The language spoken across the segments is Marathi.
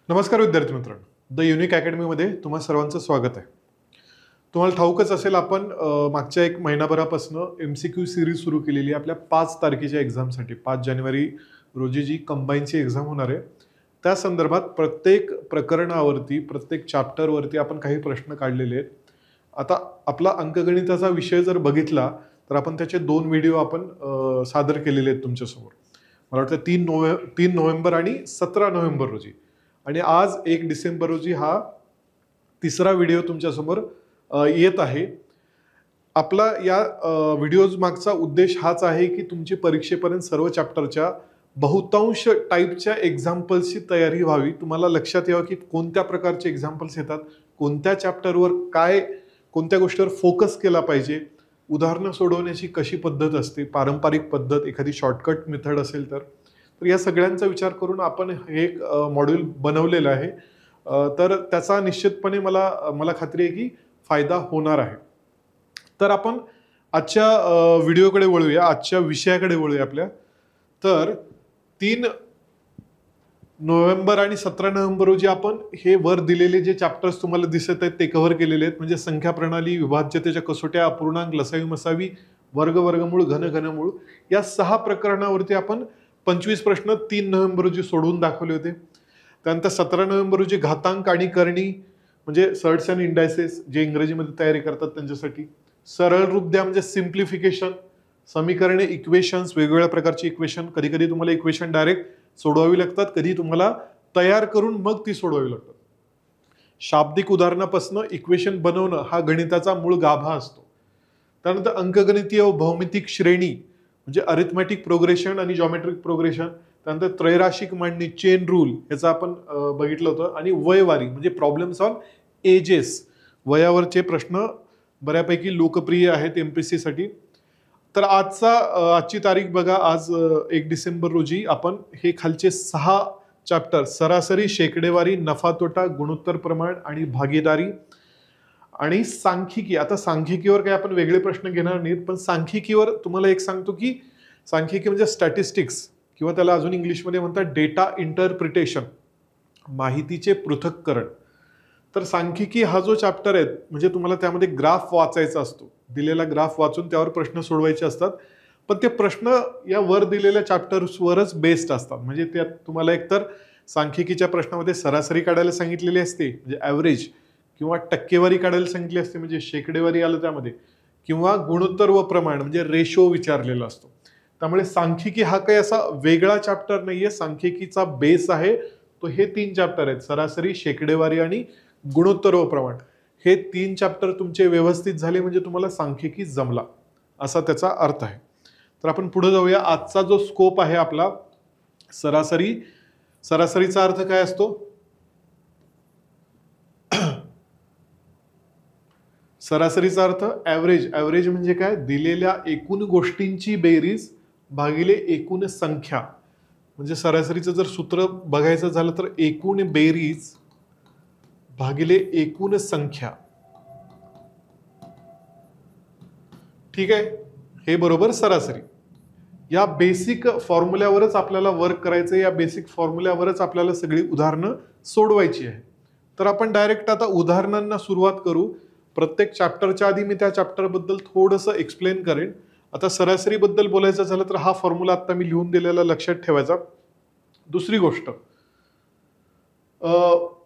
नमस्कार विद्यार्थी मित्रांनो, द युनिक अकॅडमीमध्ये तुम्हा सर्वांचं स्वागत आहे. तुम्हाला ठाऊकच असेल, आपण मागच्या एक महिनाभरापासून MCQ सिरीज सुरू केलेली आहे आपल्या 5 तारखेच्या एक्झामसाठी. 5 जानेवारी रोजी जी कंबाईनची एक्झाम होणार आहे त्या संदर्भात प्रत्येक प्रकरणावरती, प्रत्येक चॅप्टरवरती आपण काही प्रश्न काढलेले आहेत. आता आपला अंकगणिताचा विषय जर बघितला तर आपण त्याचे 2 व्हिडिओ आपण सादर केलेले आहेत तुमच्यासमोर. मला वाटतं 3 नोव्हेंबर आणि 17 नोव्हेंबर रोजी, आणि आज 1 डिसेंबर रोजी हा तिसरा व्हिडिओ तुमच्यासमोर येत आहे. आपला या व्हिडिओज मागचा उद्देश हाच आहे की तुमची परीक्षेपर्यंत सर्व चॅप्टरच्या बहुतांश टाईपच्या एक्झाम्पल्सची तयारी व्हावी. तुम्हाला लक्षात यावं की कोणत्या प्रकारचे एक्झाम्पल्स येतात, कोणत्या चॅप्टरवर कोणत्या गोष्टीवर फोकस केला पाहिजे, उदाहरणं सोडवण्याची कशी पद्धत असते, पारंपरिक पद्धत, एखादी शॉर्टकट मेथड असेल तर या सगळ्यांचा विचार करून आपण हे एक मॉड्यूल बनवलेलं आहे. तर त्याचा निश्चितपणे मला खात्री आहे की फायदा होणार आहे. तर आपण आजच्या व्हिडिओकडे वळूया, आजच्या विषयाकडे वळूया आपल्या. तर 3 नोव्हेंबर आणि 17 नोव्हेंबर रोजी आपण हे वर दिलेले जे चॅप्टर्स तुम्हाला दिसत आहेत ते कव्हर केलेले आहेत. म्हणजे संख्या प्रणाली, विभाज्यतेच्या कसोट्या, अपूर्णांक, लसावी मसावी, वर्ग, वर्गमूळ, घन, घनमूळ या 6 प्रकरणावरती आपण 25 प्रश्न 3 नोव्हेंबर रोजी सोडवून दाखवले होते. त्यानंतर 17 नोव्हेंबर रोजी घातांक आणि करणी, म्हणजे सर्ट्स अँड इंडायसेस, जे इंग्रजीमध्ये तयारी करतात त्यांच्यासाठी. सरळ रूप द्या म्हणजे सिम्प्लिफिकेशन, समीकरणे, इक्वेशन्स, वेगवेगळ्या प्रकारची इक्वेशन. कधी कधी तुम्हाला इक्वेशन डायरेक्ट सोडवावी लागतात, कधी तुम्हाला तयार करून मग ती सोडवावी लागतात. शाब्दिक उदाहरणापासून इक्वेशन बनवणं हा गणिताचा मूळ गाभा असतो. त्यानंतर अंकगणितीय व भौमितिक श्रेणी म्हणजे अरिथमॅटिक प्रोग्रेशन आणि जॉमेट्रिक प्रोग्रेशन. त्यानंतर त्रैराशिक मांडणी, चेन रूल, याचं आपण बघितलं होतं. आणि वयवारी म्हणजे प्रॉब्लेम्स ऑन एजेस, वयावरचे प्रश्न बऱ्यापैकी लोकप्रिय आहेत MPSC साठी. तर आजची तारीख बघा, आज 1 डिसेंबर रोजी आपण हे खालचे 6 चॅप्टर, सरासरी, शेकडेवारी, नफा तोटा, गुणोत्तर प्रमाण आणि भागीदारी आणि सांख्यिकी. आता सांख्यिकीवर काही आपण वेगळे प्रश्न घेणार नाहीत, पण सांख्यिकीवर तुम्हाला एक सांगतो की सांख्यिकी म्हणजे स्टॅटिस्टिक्स, किंवा त्याला अजून इंग्लिशमध्ये म्हणतात डेटा इंटरप्रिटेशन, माहितीचे पृथक्करण. तर सांख्यिकी हा जो चॅप्टर आहे, म्हणजे तुम्हाला त्यामध्ये ग्राफ वाचायचा असतो, दिलेला ग्राफ वाचून त्यावर प्रश्न सोडवायचे असतात. पण ते प्रश्न या वर दिलेल्या चॅप्टर्सवरच बेस्ड असतात. म्हणजे त्यात तुम्हाला एकतर सांख्यिकीच्या प्रश्नामध्ये सरासरी काढायला सांगितलेली असते, म्हणजे ॲव्हरेज, किंवा टक्केवारी काढायला सांगितली असते, म्हणजे शेकडेवारी आलं त्यामध्ये, किंवा गुणोत्तर व प्रमाण म्हणजे रेशो विचारलेला असतो. त्यामुळे सांख्यिकी हा काही असा वेगळा चॅप्टर नाहीये. सांख्यिकीचा बेस आहे तो हे 3 चॅप्टर आहेत, सरासरी, शेकडेवारी आणि गुणोत्तर व प्रमाण. हे 3 चॅप्टर तुमचे व्यवस्थित झाले म्हणजे तुम्हाला सांख्यिकी जमला, असा त्याचा अर्थ आहे. तर आपण पुढे जाऊया. आजचा जो स्कोप आहे आपला, सरासरीचा अर्थ काय असतो? सरासरीचा अर्थ ॲव्हरेज. ॲव्हरेज म्हणजे काय? दिलेल्या एकूण गोष्टींची बेरीज भागिले एकूण संख्या. म्हणजे सरासरीचं जर सूत्र बघायचं झालं तर एकूण बेरीज भागिले एकूण संख्या. ठीक आहे, हे बरोबर सरासरी. या बेसिक फॉर्म्युल्यावरच आपल्याला वर्क करायचं, या बेसिक फॉर्म्युल्यावरच आपल्याला सगळी उदाहरणं सोडवायची आहे. तर आपण डायरेक्ट आता उदाहरणांना सुरुवात करू. प्रत्येक चॅप्टरच्या आधी मी त्या चॅप्टरबद्दल थोडंसं एक्सप्लेन करेन. आता सरासरीबद्दल बोलायचं झालं तर हा फॉर्म्युला आता मी लिहून दिलेला लक्षात ठेवायचा. दुसरी गोष्ट,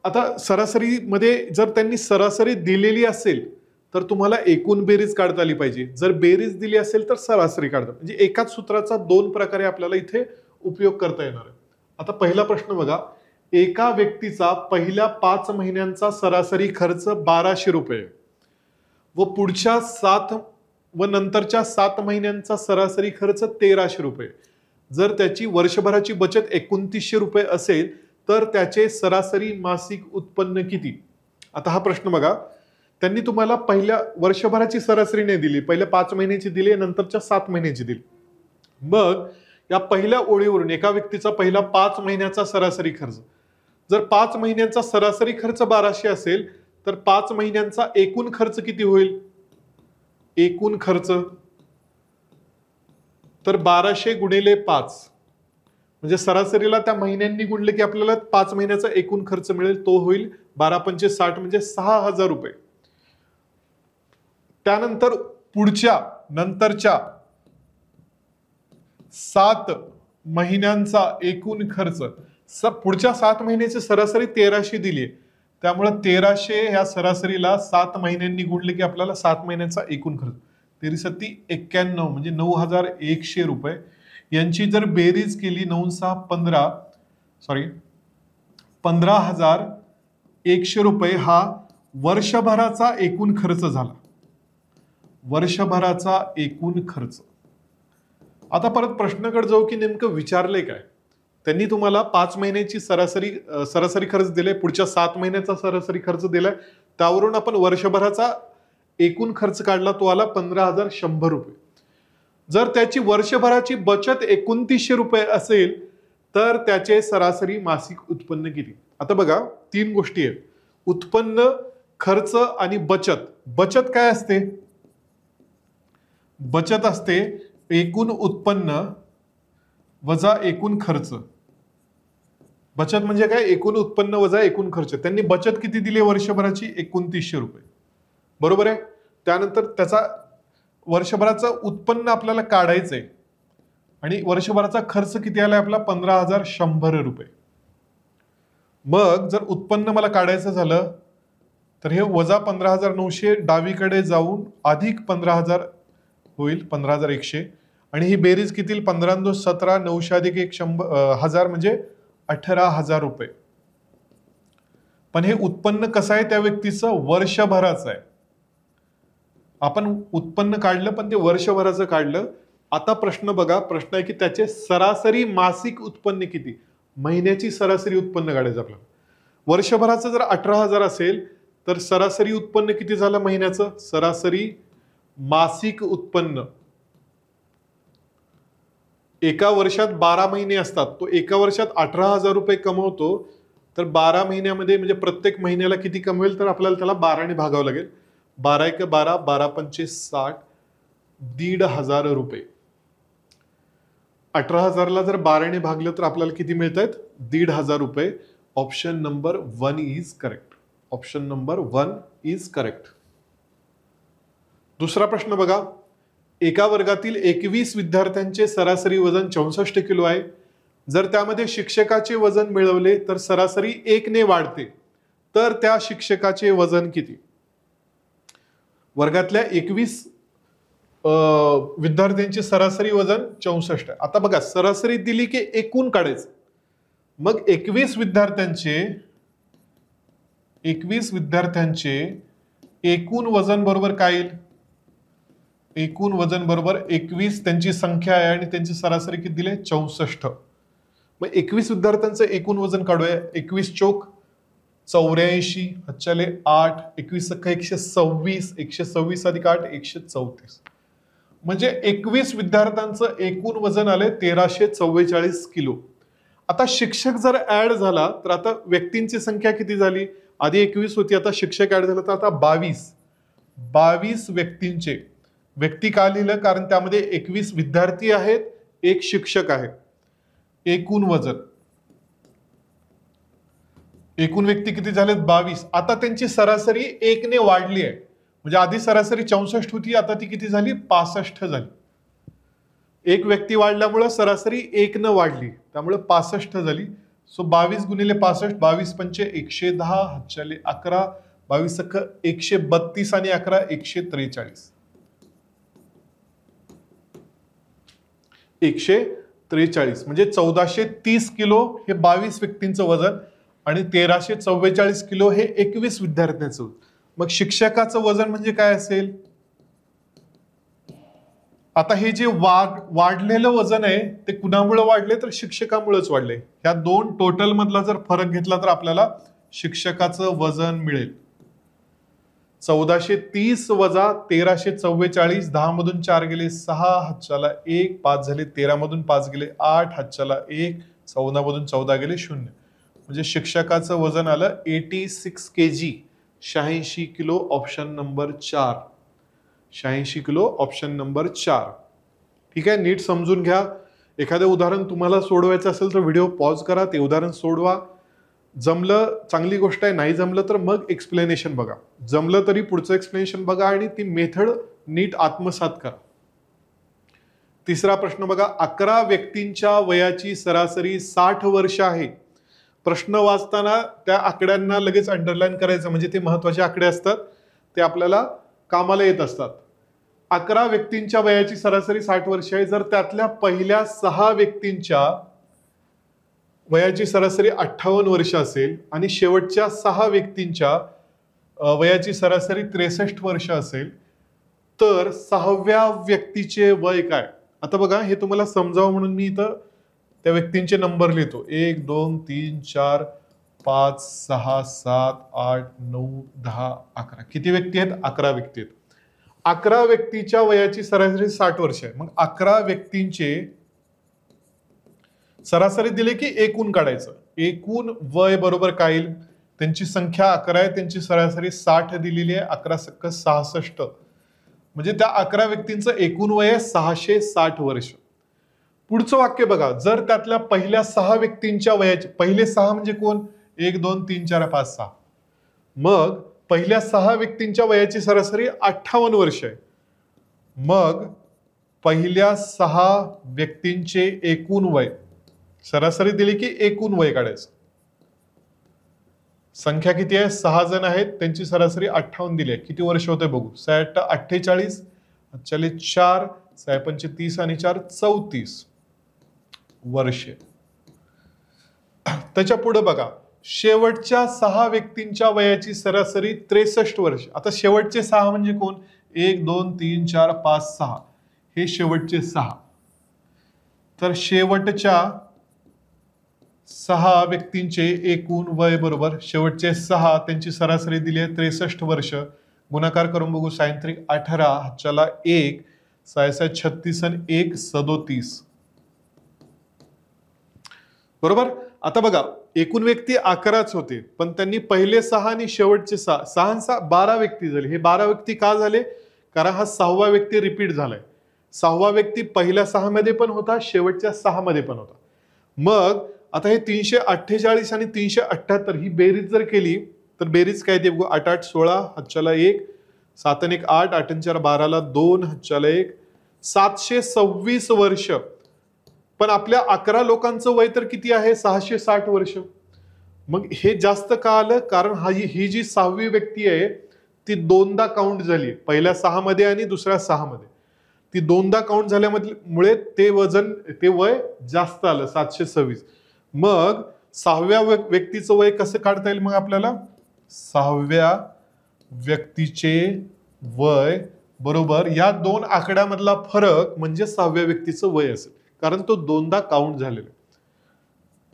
आता सरासरीमध्ये जर त्यांनी सरासरी दिलेली असेल तर तुम्हाला एकूण बेरीज काढता आली पाहिजे. जर बेरीज दिली असेल तर सरासरी काढतात. म्हणजे एकाच सूत्राचा 2 प्रकारे आपल्याला इथे उपयोग करता येणार आहे. आता पहिला प्रश्न बघा. एका व्यक्तीचा पहिल्या 5 महिन्यांचा सरासरी खर्च 1200 रुपये व पुढच्या 7 व नंतरच्या 7 महिन्यांचा सरासरी खर्च 1300 रुपये. जर त्याची वर्षभराची बचत 2900 रुपये असेल तर त्याचे सरासरी मासिक उत्पन्न किती? आता हा प्रश्न बघा, त्यांनी तुम्हाला पहिल्या वर्षभराची सरासरी नाही दिली, पहिल्या 5 महिन्याची दिली, नंतरच्या 7 महिन्याची दिली. मग या पहिल्या ओळीवरून एका व्यक्तीचा पहिला 5 महिन्याचा सरासरी खर्च, जर 5 महिन्यांचा सरासरी खर्च 1200 असेल तर 5 महिन्यांचा एकूण खर्च किती होईल? एकूण खर्च तर 1200 गुणिले 5 म्हणजे सरासरीला त्या महिन्यांनी गुणले की आपल्याला 5 महिन्याचा एकूण खर्च मिळेल, तो होईल 12×5 = 60 म्हणजे 6,000 रुपये. त्यानंतर नंतरच्या 7 महिन्यांचा एकूण खर्च, पुढच्या 7 महिन्याची सरासरी 1300 दिली आहे, त्यामुळे 1300 ह्या सरासरीला 7 महिन्यांनी गुणले की आपल्याला 7 महिन्यांचा एकूण खर्च 13×7=91 म्हणजे 9,100 रुपये. यांची जर बेरीज केली 15,100 रुपये हा वर्षभराचा एकूण खर्च झाला. वर्षभराचा एकूण खर्च. आता परत प्रश्नाकडे जाऊ की नेमकं विचारले काय. त्यांनी तुम्हाला 5 महिन्याची सरासरी खर्च दिले, पुढच्या 7 महिन्याचा सरासरी खर्च दिलाय, त्यावरून आपण वर्षभराचा एकूण खर्च काढला, तो आला 15,100 रुपये. जर त्याची वर्षभराची बचत 2900 रुपये असेल तर त्याचे सरासरी मासिक उत्पन्न किती. आता बघा 3 गोष्टी आहेत, उत्पन्न, खर्च आणि बचत. बचत काय असते? बचत असते एकूण उत्पन्न वजा एकूण खर्च. बचत म्हणजे काय? एकूण उत्पन्न वजा एकूण खर्च. त्यांनी बचत किती दिली वर्षभराची? 2900 रुपये, बरोबर आहे. त्यानंतर त्याचा वर्षभराचं उत्पन्न आपल्याला काढायचंय आणि वर्षभराचा खर्च किती आलाय आपला? 15,100 रुपये. मग जर उत्पन्न मला काढायचं झालं तर हे वजा 15,900 डावीकडे जाऊन अधिक 15,000 होईल, 15,100. आणि ही बेरीज किती? 15×2 = 17, 900 अधिक 1,000 म्हणजे 18,000 रुपये. पण हे उत्पन्न कसं आहे? त्या व्यक्तीचं वर्षभराचं आहे. आपण उत्पन्न काढलं पण ते वर्षभराचं काढलं. आता प्रश्न बघा, प्रश्न आहे की त्याचे सरासरी मासिक उत्पन्न किती? महिन्याची सरासरी उत्पन्न काढायचं आपल्याला. वर्षभराचं जर 18,000 असेल तर सरासरी उत्पन्न किती झालं महिन्याचं? सरासरी मासिक उत्पन्न, एका वर्षात 12 महिने असतात, तो एका वर्षात 18,000 रुपये कमवतो, तर 12 महिन्यामध्ये म्हणजे प्रत्येक महिन्याला किती कमवेल? तर आपल्याला त्याला 12 ने भागावं लागेल. 12×1 = 12, 12×5 = 60, 1,500 रुपये. 18,000 ला जर 12 ने भागलं तर आपल्याला किती मिळत आहेत? 1,500 रुपये. Option number 1 is correct. Option number 1 is correct. दुसरा प्रश्न बघा, एका वर्गातील 21 विद्यार्थ्यांचे सरासरी वजन 64 किलो आहे. जर त्यामध्ये शिक्षकाचे वजन मिळवले तर सरासरी 1 ने वाढते, तर त्या शिक्षकाचे वजन किती? वर्गातल्या 21 विद्यार्थ्यांचे सरासरी वजन 64. आता बघा सरासरी दिली की एकूण काढायचं. मग 21 विद्यार्थ्यांचे एकूण वजन बरोबर काय येईल? एकूण वजन बरोबर 21 त्यांची संख्या आहे आणि त्यांची सरासरी किती दिली? 64. मग 21 विद्यार्थ्यांचं एकूण वजन काढूया. 21 चौक 84, 8, 21 × 126, 126 अधिक 8 134. म्हणजे 21 विद्यार्थ्यांचं एकूण वजन आले 1,344 किलो. आता शिक्षक जर ऍड झाला तर आता व्यक्तींची संख्या किती झाली? आधी 21 होती, आता शिक्षक ऍड झाला तर आता 22 व्यक्तींचे. व्यक्ती का लिहिलं? कारण त्यामध्ये 21 विद्यार्थी आहेत, 1 शिक्षक आहे. एकूण वजन, एकूण व्यक्ती किती झालेत? 22. आता त्यांची सरासरी 1 ने वाढली आहे, म्हणजे आधी सरासरी 64 होती, आता ती किती झाली? 65 झाली. एक व्यक्ती वाढल्यामुळे सरासरी 1 न वाढली, त्यामुळे 65 झाली. सो 22 × 65, 22×5 110, 11, 22 132 आणि 11 143. 143 म्हणजे 1430 किलो हे 22 व्यक्तींचं वजन आणि 1344 किलो हे 21 विद्यार्थ्यांचं वजन. मग शिक्षकाचं वजन म्हणजे काय असेल? आता हे जे वाढलेलं वजन आहे ते कुणामुळे वाढले? तर शिक्षकामुळेच वाढले. ह्या दोन टोटल मधला जर फरक घेतला तर आपल्याला शिक्षकाचं वजन मिळेल. 1430 वजा 1344, 10 मधून 4 गेले 6, हातच्याला 1, 5 झाले, 13 मधून 5 गेले 8, हातच्याला 1, 14 मधून 14 गेले 0. म्हणजे शिक्षकाचं वजन आलं 86 kg, 86 kilo. Option number 4, 86 kilo. Option number 4. ठीक आहे, नीट समजून घ्या. एखादं उदाहरण तुम्हाला सोडवायचं असेल तर व्हिडिओ पॉज करा, ते उदाहरण सोडवा. जमलं चांगली गोष्ट आहे, नाही जमलं तर मग एक्सप्लेनेशन बघा. जमलं तरी पुढचं एक्सप्लेनेशन बघा आणि ती मेथड नीट आत्मसात करा. तिसरा प्रश्न बघा, 11 व्यक्तींच्या वयाची सरासरी 60 वर्ष आहे. प्रश्न वाचताना त्या आकड्यांना लगेच अंडरलाईन करायचं, म्हणजे ते महत्वाचे आकडे असतात, ते आपल्याला कामाला येत असतात. 11 व्यक्तींच्या वयाची सरासरी 60 वर्ष आहे. जर त्यातल्या पहिल्या 6 व्यक्तींच्या वयाची सरासरी 58 वर्ष असेल आणि शेवटच्या 6 व्यक्तींच्या वयाची सरासरी 63 वर्ष असेल, तर 6व्या व्यक्तीचे वय काय? आता बघा, हे तुम्हाला समजावं म्हणून मी इथं त्या व्यक्तींचे नंबर लिहितो. 1 2 3 4 5 6 7 8 9 10 11. किती व्यक्ती आहेत? 11 व्यक्ती आहेत. 11 व्यक्तीच्या वयाची सरासरी 60 वर्ष आहे. मग 11 व्यक्तींचे सरासरी दिले की एकूण काढायचं. एकूण वय बरोबर काय येईल? त्यांची संख्या 11 आहे, त्यांची सरासरी 60 दिलेली आहे. 11 सक्क 66. म्हणजे त्या 11 व्यक्तींचं एकूण वय आहे 660 वर्ष. पुढचं वाक्य बघा, जर त्यातल्या पहिल्या 6 व्यक्तींच्या वयाचे, पहिले 6 म्हणजे कोण? 1 2 3 4 5 6. मग पहिल्या 6 व्यक्तींच्या वयाची सरासरी 58 वर्ष आहे. मग पहिल्या 6 व्यक्तींचे एकूण वय, सरासरी दिली की एकूण वय काढायचं. संख्या किती आहे? 6 जण आहेत, त्यांची सरासरी 58 दिली आहे. किती वर्ष होते बघू. 6 48, 4 6 30 आणि 4 34 वर्षे. त्याच्या पुढे बघा, शेवटच्या 6 व्यक्तींच्या वयाची सरासरी 63 वर्ष. आता शेवटचे 6 म्हणजे कोण? 1 2 3 4 5 6, हे शेवटचे 6. तर शेवटच्या 6 व्यक्तींचे एकूण वय बरोबर शेवटचे 6, त्यांची सरासरी दिली आहे 63 वर्ष. गुणाकार करून बघू. 6 18, चला 1 6 36 आणि 1 37 बरोबर. आता बघा, एकूण व्यक्ती 11च होते, पण त्यांनी पहिले 6 आणि शेवटचे 6, 6 6 12 व्यक्ती झाले. हे 12 व्यक्ती का झाले? कारण हा 6वा व्यक्ती रिपीट झालाय. 6वा व्यक्ती पहिल्या 6 मध्ये पण होता, शेवटच्या 6 मध्ये पण होता. मग आता हे 348 आणि 378 ही बेरीज जर केली तर बेरीज काय ते बघू. 8 8 16, हच्चाला 1, 7 1 8, 8 4 12 ला 2, हच्चाला 1, 726 वर्ष. पण आपल्या 11 लोकांचं वय तर किती आहे? 660 वर्ष. मग हे जास्त का आलं? कारण ही जी 6वी व्यक्ती आहे ती दोनदा काउंट झाली, पहिल्या 6 मध्ये आणि दुसऱ्या 6 मध्ये. ती दोनदा काउंट झाल्यामुळे ते वय जास्त आलं, 726. मग 6व्या व्यक्तीचं वय कसं काढता येईल? मग आपल्याला 6व्या व्यक्तीचे वय बरोबर या दोन आकड्यामधला फरक म्हणजे 6व्या व्यक्तीचं वय असेल, कारण तो दोनदा काउंट झालेला.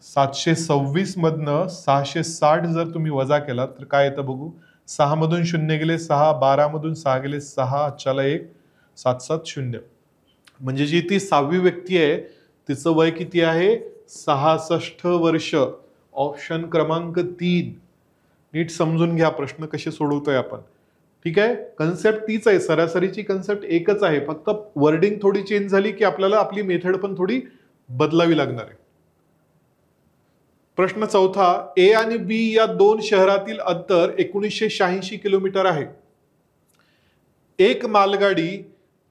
726 मधनं 660 जर तुम्ही वजा केला तर काय येतं बघू. 6 मधून 0 गेले 6, 12 मधून 6 गेले 6, चला 1 7 7 0. म्हणजे जी ती 6वी व्यक्ती आहे तिचं वय किती आहे? 66 वर्ष. ऑप्शन क्रमांक 3. नीट समजून घ्या प्रश्न कसे सोडवतोय आपण. ठीक आहे, कन्सेप्ट तीच आहे, सरासरीची कन्सेप्ट एकच आहे, फक्त वर्डिंग थोडी चेंज झाली की आपल्याला आपली मेथड पण थोडी बदलावी लागणार आहे. प्रश्न चौथा, ए आणि बी या दोन शहरातील अंतर 1986 किलोमीटर आहे. एक मालगाडी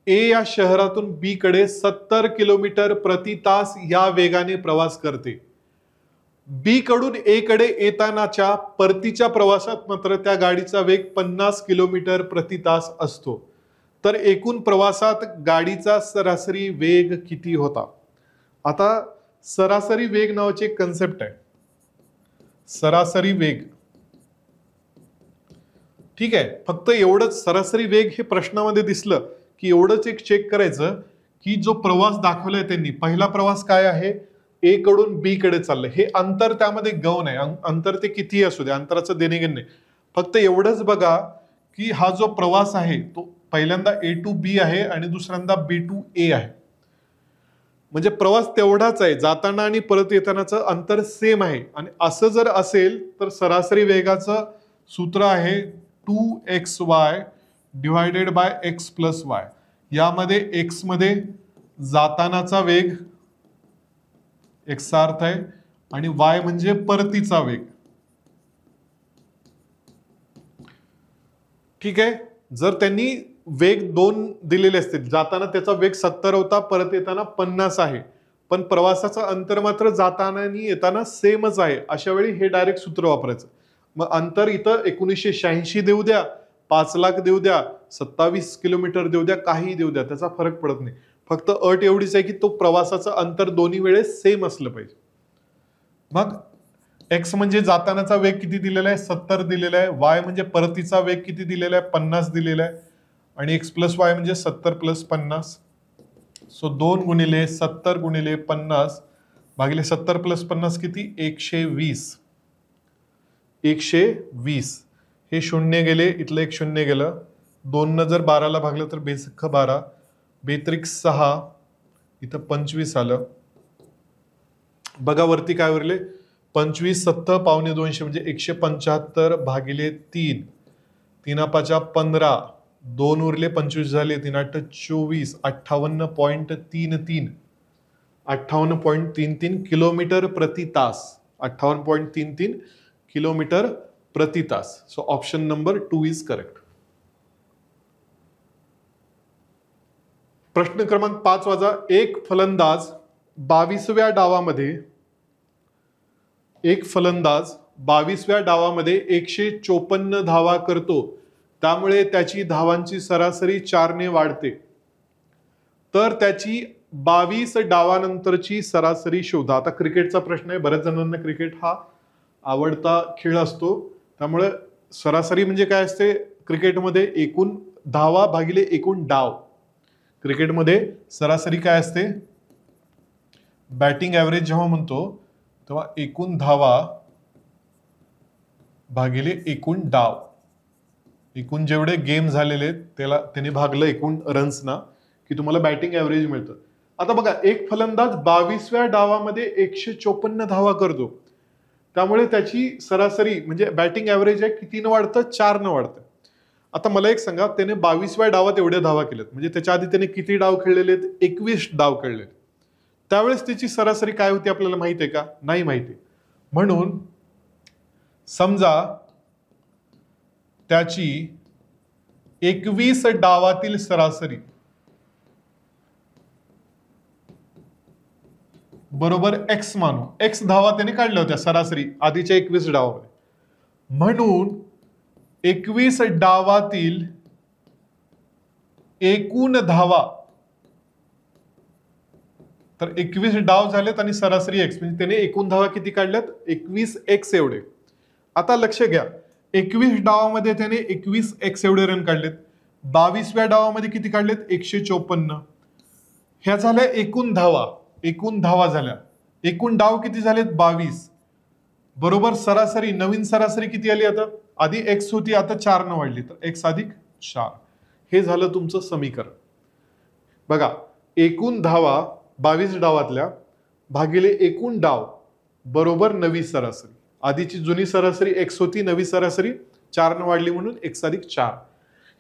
ए या शहरातून बी कडे 70 किलोमीटर प्रति तास या वेगाने प्रवास करते. बी कडून ए कडे येतानाच्या परतीच्या प्रवासात मात्र त्या गाडीचा वेग 50 किलोमीटर प्रति तास असतो. तर एकूण प्रवासात गाडीचा सरासरी वेग किती होता? आता सरासरी वेग नावाची एक कन्सेप्ट आहे, सरासरी वेग. ठीक आहे, फक्त एवढंच सरासरी वेग हे प्रश्नामध्ये दिसलं की एवढंच एक चेक करायचं की जो प्रवास दाखवलाय त्यांनी, पहिला प्रवास काय आहे? ए कडून बी कडे चाललंय. हे अंतर त्यामध्ये गौण आहे, अंतर ते कितीही असू दे, अंतराचं देणेघेण नाही. फक्त एवढंच बघा की हा जो प्रवास आहे तो पहिल्यांदा ए टू बी आहे आणि दुसऱ्यांदा बी टू ए आहे. म्हणजे प्रवास तेवढाच आहे, जाताना आणि परत येतानाचं अंतर सेम आहे. आणि असं जर असेल तर सरासरी वेगाचं सूत्र आहे 2xy divided by x plus y. यामध्ये x मध्ये जातानाचा वेग एक्सचा अर्थ आहे, आणि वाय म्हणजे परतीचा वेग. ठीक आहे. जर त्यांनी वेग 2 दिलेले असतील, जाताना त्याचा वेग 70 होता, परत येताना 50 आहे, पण प्रवासाचं अंतर मात्र जाताना आणि येताना सेमच आहे, अशा वेळी हे डायरेक्ट सूत्र वापरायचं. मग अंतर इथं 1986 देऊ द्या, 5 लाख देऊ द्या, 27 किलोमीटर देऊ द्या, काही देऊ द्या, त्याचा फरक पडत नाही. फक्त अट एवढीच आहे की तो प्रवासाचं अंतर दोन्ही वेळेस सेम असलं पाहिजे. मग एक्स म्हणजे जातानाचा वेग किती दिलेला आहे, 70 दिलेला आहे. वाय म्हणजे परतीचा वेग किती दिलेला आहे, 50 दिलेला आहे. आणि एक्स प्लस वाय म्हणजे 70 प्लस 50. सो 2 गुणिले 70 गुणिले 50 भागिले 70 प्लस 50 किती, 120. 120. हे शून्य गेले, इथलं एक शून्य गेलं. 2 न जर 12ला भागलं तर बेसख 12, बेत्रिक 6, इथं 25 आलं. बघा वरती काय उरले, 25 7 पावणे 200 म्हणजे 175 भागिले 3, 3 15, 2 उरले 25 झाले, 3 8 24, 58.33, 58.33 किलोमीटर प्रति तास. 58.33 किलोमीटर प्रति तास. So option number 2 is correct. प्रश्न क्रमांक 5 वाजा. एक फलंदाज 22व्या डावामध्ये 154 धावा करतो, त्यामुळे त्याची धावांची सरासरी 4 ने वाढते. तर त्याची 22 डावानंतरची सरासरी शोधा. आता क्रिकेटचा प्रश्न आहे, बऱ्याच जणांना क्रिकेट हा आवडता खेळ असतो, त्यामुळे सरासरी म्हणजे काय असते क्रिकेटमध्ये, एकूण धावा भागिले एकूण डाव. क्रिकेटमध्ये सरासरी काय असते, बॅटिंग ॲव्हरेज जेव्हा म्हणतो तेव्हा एकूण धावा भागिले एकूण डाव. एकूण जेवढे गेम झालेले त्याने भागलं एकूण रन्सना की तुम्हाला बॅटिंग ॲव्हरेज मिळतं. आता बघा, एक फलंदाज 22व्या डावामध्ये 154 धावा करतो, त्यामुळे त्याची सरासरी म्हणजे बॅटिंग ॲव्हरेज आहे कितीनं वाढतं, 4 न वाढतं. आता मला एक सांगा, त्याने 22व्या डावात एवढ्या धावा केल्यात, म्हणजे त्याच्या आधी त्याने किती डाव खेळलेले आहेत, 21 डाव खेळले. त्यावेळेस त्याची सरासरी काय होती आपल्याला माहित आहे का, नाही माहिती. म्हणून समजा त्याची 21 डावातील सरासरी बरोबर एक्स मानू. एक्स धावा त्याने काढल्या होत्या सरासरी आधीच्या 21 डावामध्ये, म्हणून 21 डावातील एकूण धावा, तर 21 डाव झालेत आणि सरासरी एक्स, म्हणजे त्याने एकूण धावा किती काढल्यात, 21 एक्स एवढे. आता लक्ष घ्या, 21 डावामध्ये त्याने 21 एक्स एवढे रन काढलेत. 22व्या डावामध्ये किती काढलेत, 154. ह्या झाल्या एकूण धावा, एकूण धावा झाल्या. एकूण डाव किती झालेत, 22 बरोबर सरासरी. नवीन सरासरी किती आली, आता आधी एक्स होती, आता 4 न वाढली, तर एक्स अधिक 4. हे झालं तुमचं समीकरण. बघा, एकूण धावा 22 डावातल्या भागिले एकूण डाव बरोबर नवी सरासरी. आधीची जुनी सरासरी एक्स होती, नवी सरासरी 4 न वाढली म्हणून एक्स अधिक 4.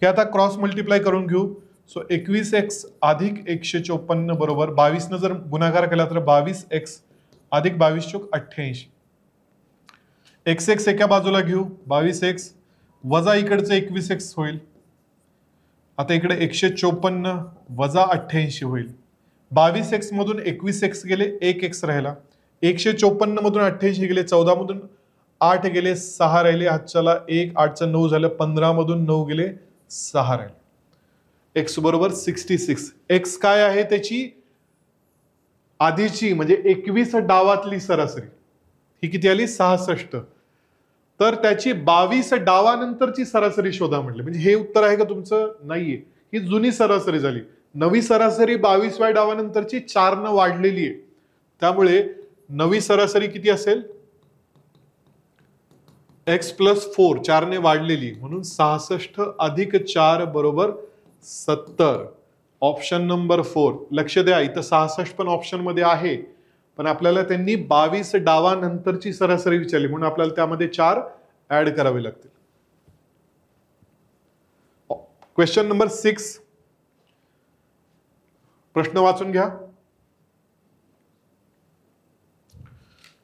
हे आता क्रॉस मल्टिप्लाय करून घेऊ. सो 21 एक्स अधिक 154 बरोबर 22 न जर गुणाकार केला तर 22 एक्स अधिक 22 चोक 88. एक्स एक्स एका बाजूला घेऊ, 22 एक्स वजा इकडचं 21 एक्स होईल. आता इकडे 154 वजा 88 होईल. 22 एक्स मधून 21 एक्स गेले, 1 एक्स राहिला. 154 मधून 88 गेले, 14 मधून 8 गेले, 6 राहिले. हातच्याला 1, 8 9 झालं, 15 मधून 9 गेले, 6 राहिले. एक्स बरोबर 66. एक्स काय आहे, त्याची आधीची म्हणजे 21 डावातली सरासरी ही किती आली, 66. तर त्याची 22 डावानंतरची सरासरी शोधा म्हटले, म्हणजे हे उत्तर आहे का तुमचं, नाहीये. ही जुनी सरासरी झाली. नवी सरासरी 22व्या डावानंतरची 4 न वाढलेली आहे, त्यामुळे नवी सरासरी किती असेल, एक्स प्लस 4, 4 ने वाढलेली, म्हणून 66 अधिक 4 बरोबर 70. Option number 4. लक्ष द्या, इथं 66 पण ऑप्शन मध्ये आहे, पण आपल्याला त्यांनी 22 डावानंतरची सरासरी विचारली, म्हणून आपल्याला त्यामध्ये 4 ऍड करावे लागतील. Question number 6. प्रश्न वाचून घ्या.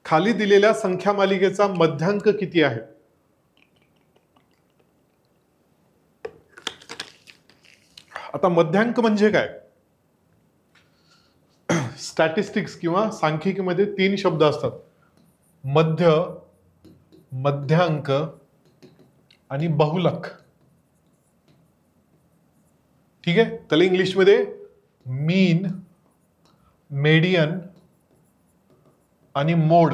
खाली दिलेल्या संख्या मालिकेचा मध्यांक किती आहे? आता मध्यांक म्हणजे काय? स्टॅटिस्टिक्स किंवा सांख्यिकीमध्ये 3 शब्द असतात: मध्य, मध्यांक आणि बहुलक. ठीक आहे, त्याला इंग्लिशमध्ये मीन, मेडियन आणि मोड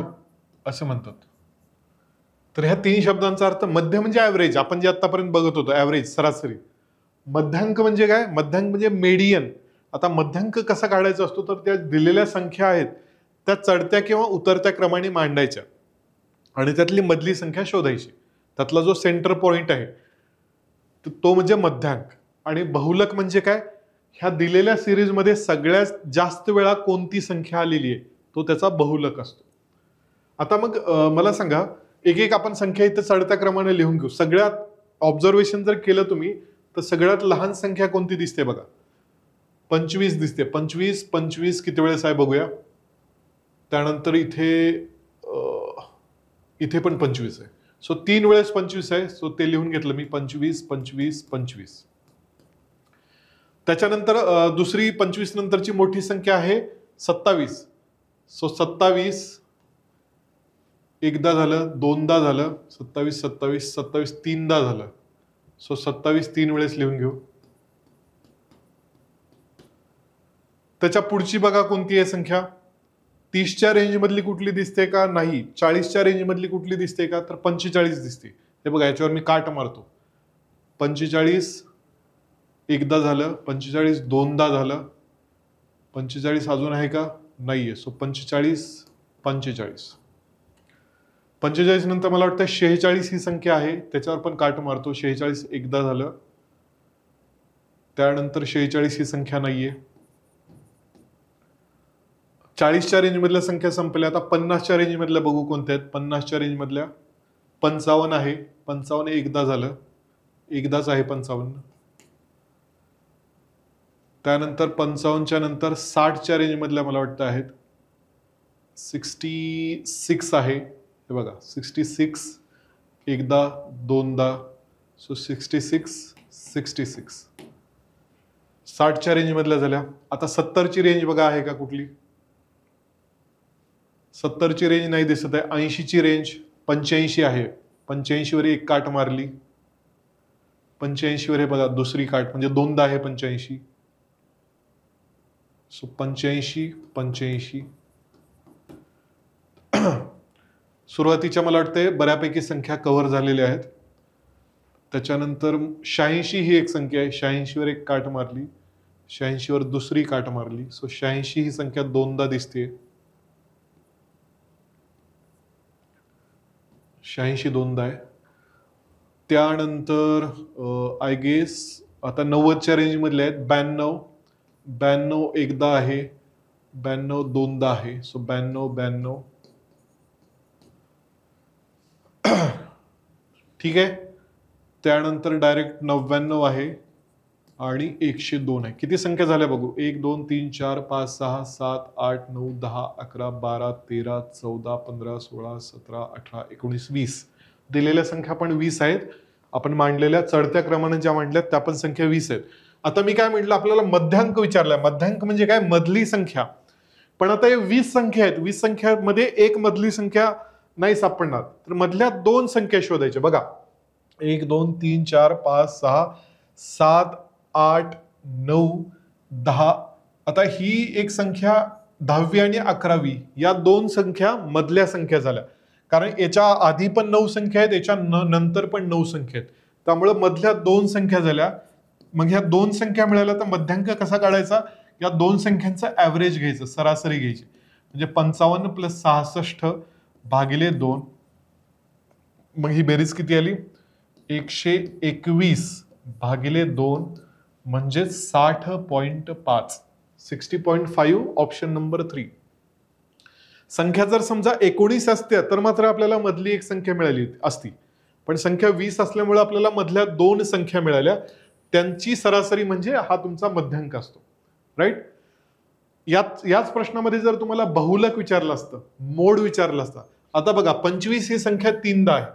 असं म्हणतात. तर ह्या 3 शब्दांचा अर्थ, मध्य म्हणजे ऍव्हरेज, आपण जे आतापर्यंत बघत होतो ऍव्हरेज, सरासरी. मध्यांक म्हणजे काय? मध्यांक म्हणजे मेडियन. आता मध्यांक कसा काढायचा असतो, तर त्या दिलेल्या संख्या आहेत त्या चढत्या किंवा उतरत्या क्रमाने मांडायच्या आणि त्यातली मधली संख्या शोधायची. त्यातला जो सेंटर पॉइंट आहे तो म्हणजे मध्यांक. आणि बहुलक म्हणजे काय? ह्या दिलेल्या सिरीजमध्ये सगळ्यात जास्त वेळा कोणती संख्या आलेली आहे तो त्याचा बहुलक असतो. आता मग मला सांगा, एक एक आपण संख्या इथं चढत्या क्रमाने लिहून घेऊ. सगळ्यात ऑब्झर्वेशन जर केलं तुम्ही तर सगळ्यात लहान संख्या कोणती दिसते बघा? 25 दिसते. 25 किती वेळेस आहे बघूया. त्यानंतर इथे पण 25 आहे. सो 3 वेळेस 25 आहे. सो ते लिहून घेतलं मी, 25. त्याच्यानंतर दुसरी 25 नंतरची मोठी संख्या आहे 27. सो 27 एकदा झालं, दोनदा झालं, 27 तीनदा झालं. सो 27 3 वेळेस लिहून घेऊ. त्याच्या पुढची बघा कोणती आहे संख्या? 30च्या रेंज मधली कुठली दिसते का? नाही. 40च्या रेंज मधली कुठली दिसते का? तर 45 दिसते. हे बघा, याच्यावर मी काट मारतो. 45 एकदा झालं, 45 दोनदा झालं, 45 अजून आहे का? नाहीये. सो 45 नंतर मला वाटतं 46 ही संख्या आहे, त्याच्यावर पण काट मारतो. 46 एकदा झालं, त्यानंतर 46 ही संख्या नाहीये. 40च्या रेंज मधल्या संख्या संपल्या. आता 50च्या रेंज मधल्या बघू कोणत्या आहेत. 50च्या रेंज मधल्या 55 आहे. 55 एकदा झालं, एकदाच आहे 55. त्यानंतर 55च्या नंतर 60च्या रेंज मधल्या मला वाटतं आहेत 66 आहे. हे बघा, 66 एकदा दोनदा. सो 66. 60च्या रेंज मधल्या झाल्या. आता 70ची रेंज बघा आहे का कुठली? 70ची रेंज नाही दिसत आहे. 80ची रेंज 85 आहे. 85 वर एक काट मारली. 85 वर हे बघा दुसरी काट, म्हणजे दोनदा आहे 85. सो 85. सुरुवातीच्या मला वाटते बऱ्यापैकी संख्या कव्हर झालेल्या आहेत. त्याच्यानंतर 86 ही एक संख्या आहे. 86 वर एक काट मारली, 86 वर दुसरी काट मारली. सो 86 ही संख्या दोनदा दिसते. 86 दोनदा आहे. त्यानंतर आय गेस आता 90च्या रेंज मधले आहेत 92 एकदा आहे, 92 दोनदा आहे. सो 92. ठीक आहे. त्यानंतर डायरेक्ट 99 आहे आणि 102 आहे. किती संख्या झाल्या बघू? 1 2 3 4 5 6 7 8 9 10 11 12 13 14 15 16 17 18 19 20. दिलेल्या संख्या पण 20 आहेत. आपण मांडलेल्या चढत्या क्रमाने ज्या मांडल्यात त्या पण संख्या 20 आहेत. आता मी काय म्हटलं, आपल्याला मध्यांक विचारलाय. मध्यांक म्हणजे काय? मधली संख्या. पण आता हे 20 संख्या आहेत. 20 संख्यामध्ये एक मधली संख्या नाही सापडणार, तर मधल्या 2 संख्या शोधायच्या. बघा, 1 2 3 4 5 6 7 8 9 10. आता ही एक संख्या 10वी आणि 11वी या 2 संख्या मधल्या संख्या झाल्या, कारण याच्या आधी पण 9 संख्या आहेत, याच्या नंतर पण 9 संख्या आहेत. त्यामुळे मधल्या 2 संख्या झाल्या. मग ह्या 2 संख्या मिळाल्या तर मध्यांक कसा काढायचा? या 2 संख्यांचं ऍव्हरेज घ्यायचं, सरासरी घ्यायची. म्हणजे 55 + 66 भागिले 2. मग ही बेरीज किती आली? 121 भागिले 2 म्हणजे 60.5. 60.5 ऑप्शन नंबर 3. संख्या जर समजा 19 असत्या तर मात्र आपल्याला मधली एक संख्या मिळाली असती, पण संख्या 20 असल्यामुळे आपल्याला मधल्या 2 संख्या मिळाल्या. त्यांची सरासरी म्हणजे हा तुमचा मध्यांक असतो. राईट? याच प्रश्नामध्ये जर तुम्हाला बहुलक विचारलं असतं, मोड विचारलं असतं. आता बघा 25 ही संख्या 3दा आहे,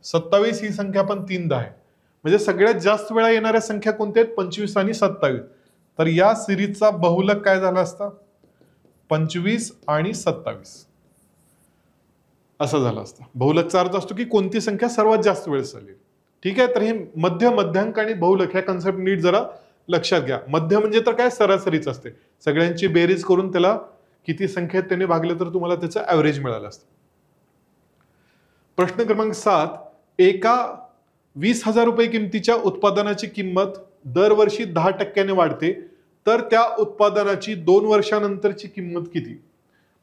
27 ही संख्या पण 3दा आहे. म्हणजे सगळ्यात जास्त वेळा येणाऱ्या संख्या कोणत्या आहेत? 25 आणि 27. तर या सिरीजचा बहुलक काय झाला असता? 25 आणि 27 असं झालं असतं. बहुलकचा अर्थ असतो की कोणती संख्या सर्वात जास्त वेळेस चालेल. ठीक आहे, तर हे मध्यांक आणि बहुलक ह्या कन्सेप्ट नीट जरा लक्षात घ्या. मध्य म्हणजे तर काय सरासरीच असते, सगळ्यांची बेरीज करून त्याला किती संख्येत त्याने भागले तर तुम्हाला त्याचं ऍव्हरेज मिळालं असतं. प्रश्न क्रमांक 7, एका 20,000 रुपये किमतीच्या उत्पादनाची किंमत दरवर्षी 10% वाढते, तर त्या उत्पादनाची 2 वर्षानंतरची किंमत किती?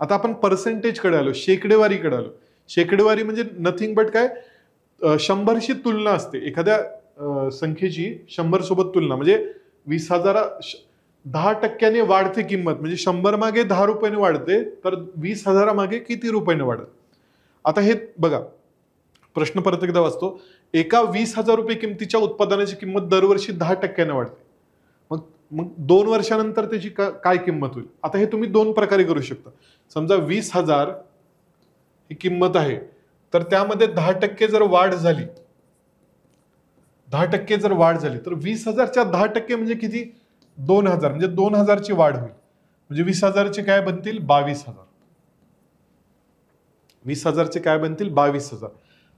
आता आपण पर्सेंटेजकडे आलो, शेकडेवारीकडे आलो. शेकडेवारी म्हणजे नथिंग बट काय, 100शी तुलना असते. एखाद्या संख्येची 100 सोबत तुलना, म्हणजे 20,000 10% वाढते किंमत, म्हणजे 100 मागे 10 रुपयाने वाढते, तर 20,000 मागे किती रुपयाने वाढत? आता हे बघा, प्रश्न परत एकदा वाचतो. एका 20,000 रुपये किमतीच्या उत्पादनाची किंमत दरवर्षी 10% वाढते. मग 2 वर्षानंतर त्याची काय किंमत होईल? आता हे तुम्ही 2 प्रकारे करू शकता. समजा 20,000 ही किंमत आहे, तर त्यामध्ये 10% जर वाढ झाली, 10% जर वाढ झाली, तर 20,000च्या 10% म्हणजे किती? 2,000, म्हणजे 2,000ची वाढ होईल. म्हणजे 20,000चे काय बनतील? 22,000. 20,000चे काय बनतील? 22,000.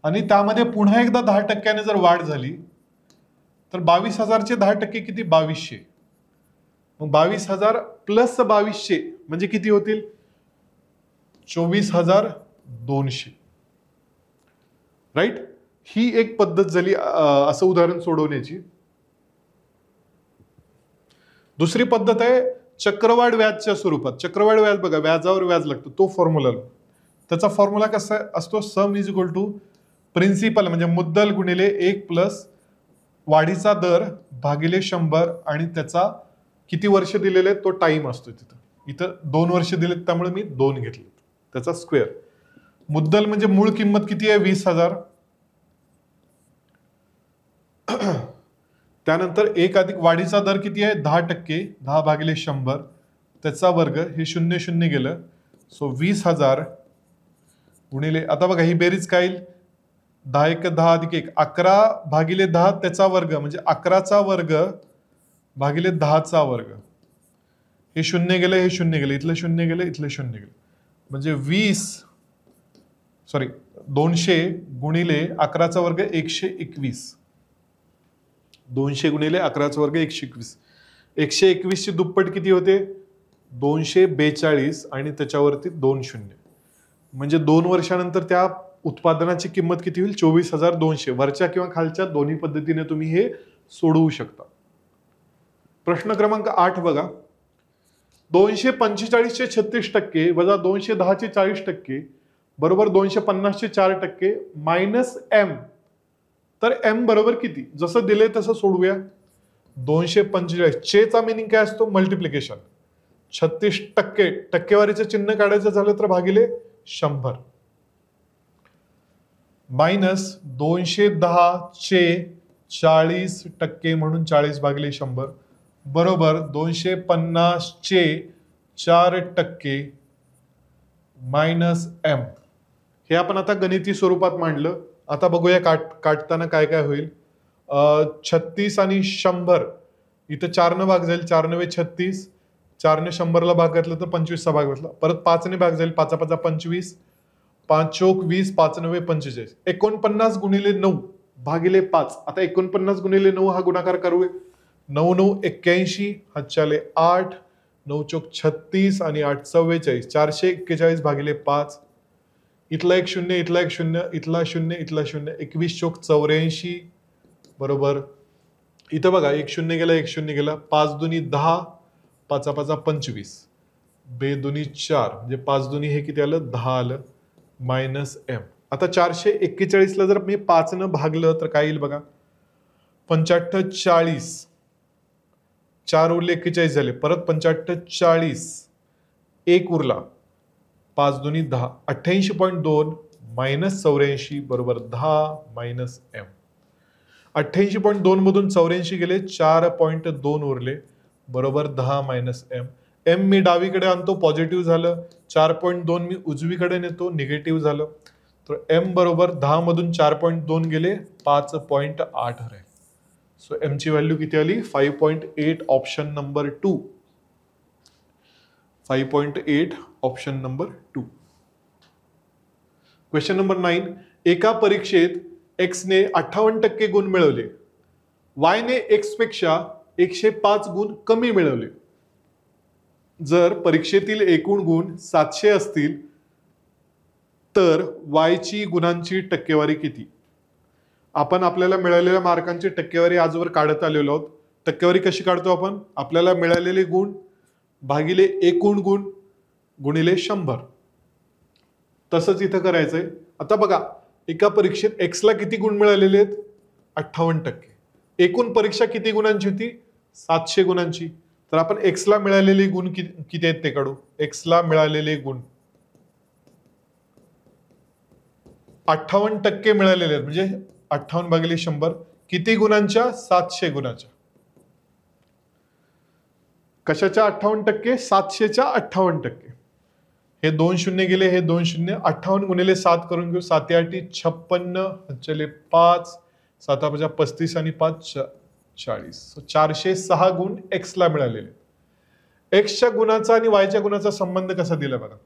आणि त्यामध्ये पुन्हा एकदा 10%ने जर वाढ झाली, तर 22,000चे 10% किती? 2,200. मग 22,000 प्लस 2,200 म्हणजे किती होतील? 24,200. राईट? ही एक पद्धत झाली असं उदाहरण सोडवण्याची. दुसरी पद्धत आहे चक्रवाढ व्याजच्या स्वरूपात. चक्रवाढ व्याज बघा, व्याजावर व्याज लागतं, तो फॉर्म्युला. त्याचा फॉर्म्युला कसा असतो? Sum is equal to principal म्हणजे मुद्दल गुणिले 1 प्लस वाढीचा दर भागिले 100 आणि त्याचा किती वर्ष दिलेले तो टाइम असतो. इथं 2 वर्ष दिलेत, त्यामुळे मी 2 घेतले, त्याचा स्क्वेअर. मुद्दल म्हणजे मूळ किंमत किती आहे? 20,000. त्यानंतर 1 अधिक वाढीचा दर किती आहे? 10%, 10 भागिले 100 त्याचा वर्ग, हे 0 0 गेलं. सो 20,000 गुणिले, आता बघा ही बेरीज काय येईल? 10 1 10 अधिक 1 11 भागिले 10 त्याचा वर्ग, म्हणजे 11चा वर्ग भागिले 10चा वर्ग. हे 0 गेलं, हे 0 गेलं, इथलं 0 गेलं, इथलं 0 गेलं. म्हणजे 200 गुणिले 11चा वर्ग 121. 200 गुणिले 11चा वर्ग 121. 121 ची दुप्पट किती होते? 242 आणि त्याच्यावरती 2 शून्य. म्हणजे 2 वर्षानंतर त्या उत्पादनाची किंमत किती होईल? 24,200. वरच्या किंवा खालच्या दोन्ही पद्धतीने तुम्ही हे सोडवू शकता. प्रश्न क्रमांक 8 बघा. 245चे 36% वजा 210चे 40% बरोबर 250चे 4% मायनस एम. तर एम बरोबर किती? जसं दिले तसं सोडवूया. 245 चे चा मिनिंग काय असतो? मल्टिप्लिकेशन. 36% टक्केवारीचं चिन्ह काढायचं झालं तर भागिले 100 मायनस 210चे 40% म्हणून 40 भागिले 100 बरोबर 250चे 4% मायनस एम. हे आपण आता गणिती स्वरूपात मांडलं. आता बघूया काटताना काय काय होईल. 36 आणि 100 इथं 4 भाग जाईल, 4 9 36, 4 100ला भाग घातला तर 25चा भाग घातला. परत 5 ने भाग जाईल, 5 5 25, 5 चौक 20, 5 9 45. 49 गुणिले 9 भागिले 5. आता 49 गुणिले 9 हा गुणाकार करूया. 9 9 81, हातच्याले 8, 9 चौक 36 आणि 8 44. 441 भागिले 5. इथला 1 0, इथला 1 0, इथला 0, इथला 0. 21 चौक 84 बरोबर. इथं बघा 1 0 गेला, 1 0 गेला. 5 दुनी 10, 5 5 25, 2 दुनी 4 म्हणजे 5 दुनी हे किती आलं? 10 आलं मायनस एम. आता 441ला जर मी 5 न भागलं तर काय येईल बघा. 85 40, 4 उरले 41 झाले. परत 85 40, 1 उरला, 5 दुनी 10, 88.2 मायनस 84 बरोबर 10 मायनस एम. 88.2 मधून 84 गेले, 4.2 उरले बरोबर 10 मायनस एम. एम मी डावीकडे आणतो, पॉझिटिव्ह झालं. 4.2 मी उजवीकडे नेतो, निगेटिव्ह झालं. तर एम बरोबर 10 मधून 4.2 गेले 5.8 राहील. सो एम ची व्हॅल्यू किती आली? 5.8. Option number 2. 5.8 option number 2. Question number 9. एका परीक्षेत एक्स ने 58% गुण मिळवले, वाय ने एक्स पेक्षा 105 गुण कमी मिळवले. जर परीक्षेतील एकूण गुण 700 असतील तर वायची गुणांची टक्केवारी किती? आपण आपल्याला मिळालेल्या मार्कांची टक्केवारी आजवर काढत आलेलो आहोत. टक्केवारी कशी काढतो आपण? आपल्याला मिळालेले गुण भागिले एकूण गुण गुणिले 100. तसंच इथं करायचंय. आता बघा, एका परीक्षेत एक्स ला किती गुण मिळालेले आहेत? 58%. एकूण परीक्षा किती गुणांची होती? 700 गुणांची. तर आपण एक्स ला मिळालेले गुण किती आहेत ते काढू. एक्स ला मिळालेले गुण 58% मिळालेले आहेत, म्हणजे 58 भागिले 100. किती गुणांच्या? 700 गुणाच्या. कशाच्या 58%? 700च्या 58%. हे 2 शून्य गेले, हे 2 शून्य. 58 गुणिले 7 करून घेऊ. 7 8 56, चले 5, 7 5 35 आणि 5 40. 406 गुण एक्स ला मिळालेले. एक्सच्या गुणाचा आणि वायच्या गुणाचा संबंध कसा दिला बघा.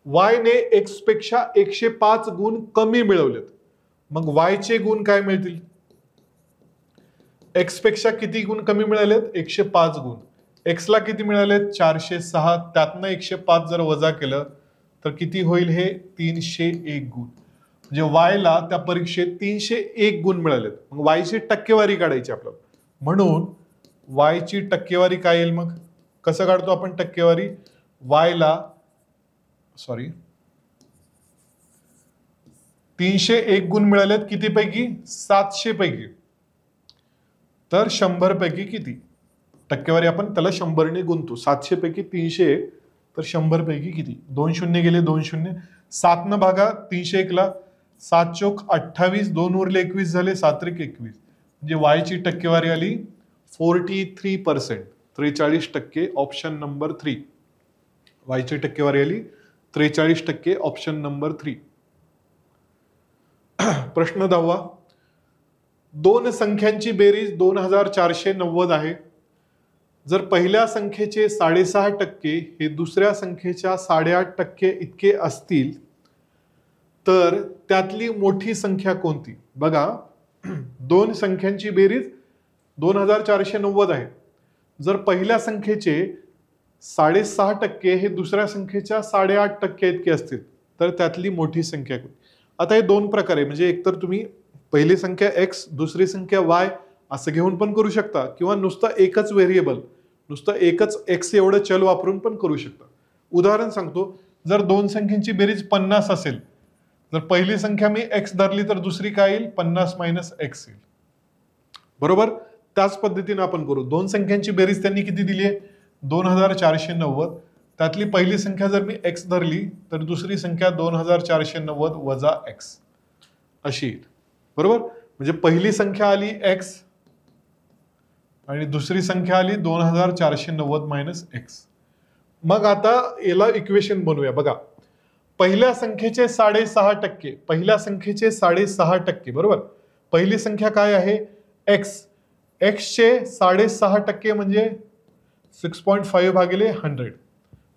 वाय ने एक्स पेक्षा 105 गुण कमी मिळवलेत. मग वायचे गुण काय मिळतील? एक्स पेक्षा किती गुण कमी मिळालेत? 105 गुण. एक्स ला किती मिळालेत? 406. त्यातनं 105 जर वजा केलं तर किती होईल? हे 301 गुण. म्हणजे वाय ला त्या परीक्षेत 301 गुण मिळालेत. मग वायची टक्केवारी काढायची आपल्याला. म्हणून वायची टक्केवारी काय येईल? मग कसं काढतो आपण टक्केवारी? वायला 301 गुण मिळालेत किती पैकी? 700 पैकी. तर 100 पैकी किती? टक्केवारी आपण त्याला 100 ने गुणतो. 700 पैकी 301 तर 100 पैकी किती? 2 शून्य गेले, 2 शून्य. 7 न भागा 301 ला. 7 चोक 28, 2 उरले 21 झाले, 7 त्रिक 21. म्हणजे वायची टक्केवारी आली 43%. 43%. Option number 3. वायची टक्केवारी आली 43%. Option number 3. प्रश्न 10. दोन संख्यांची बेरीज 2490 आहे. जर पहिल्या संख्येचे 6.5% हे दुसऱ्या संख्येच्या 8.5% इतके असतील तर त्यातली मोठी संख्या कोणती? बघा, दोन संख्यांची बेरीज 2490 आहे. जर पहिल्या संख्येचे 6.5% हे दुसऱ्या संख्येच्या 8.5% इतके असतील तर त्यातली मोठी संख्या कोणती? आता हे दोन प्रकार आहे. म्हणजे एकतर तुम्ही पहिली संख्या x, दुसरी संख्या y असं घेऊन पण करू शकता, किंवा नुसतं एकच व्हेरिएबल, नुसतं एकच x एवढं चल वापरून पण करू शकता. उदाहरण सांगतो. जर दोन संख्यांची बेरीज 50 असेल, जर पहिली संख्या मी x धरली तर दुसरी काय येईल? 50 मायनस x येईल. बरोबर? त्याच पद्धतीने आपण करू. दोन संख्यांची बेरीज त्यांनी किती दिली आहे? 2490. त्यातली पहिली संख्या जर मी x धरली तर दुसरी संख्या 2490 वजा x अशी येईल. बरोबर? म्हणजे पहिली संख्या आली x आणि दुसरी संख्या आली 2490 मायनस x. मग आता याला इक्वेशन बनवूया. बघा, पहिल्या संख्येचे 6.5%, पहिल्या संख्येचे 6.5%. बरोबर? पहिली संख्या काय आहे? x. x चे 6.5% म्हणजे 6.5 भागिले 100.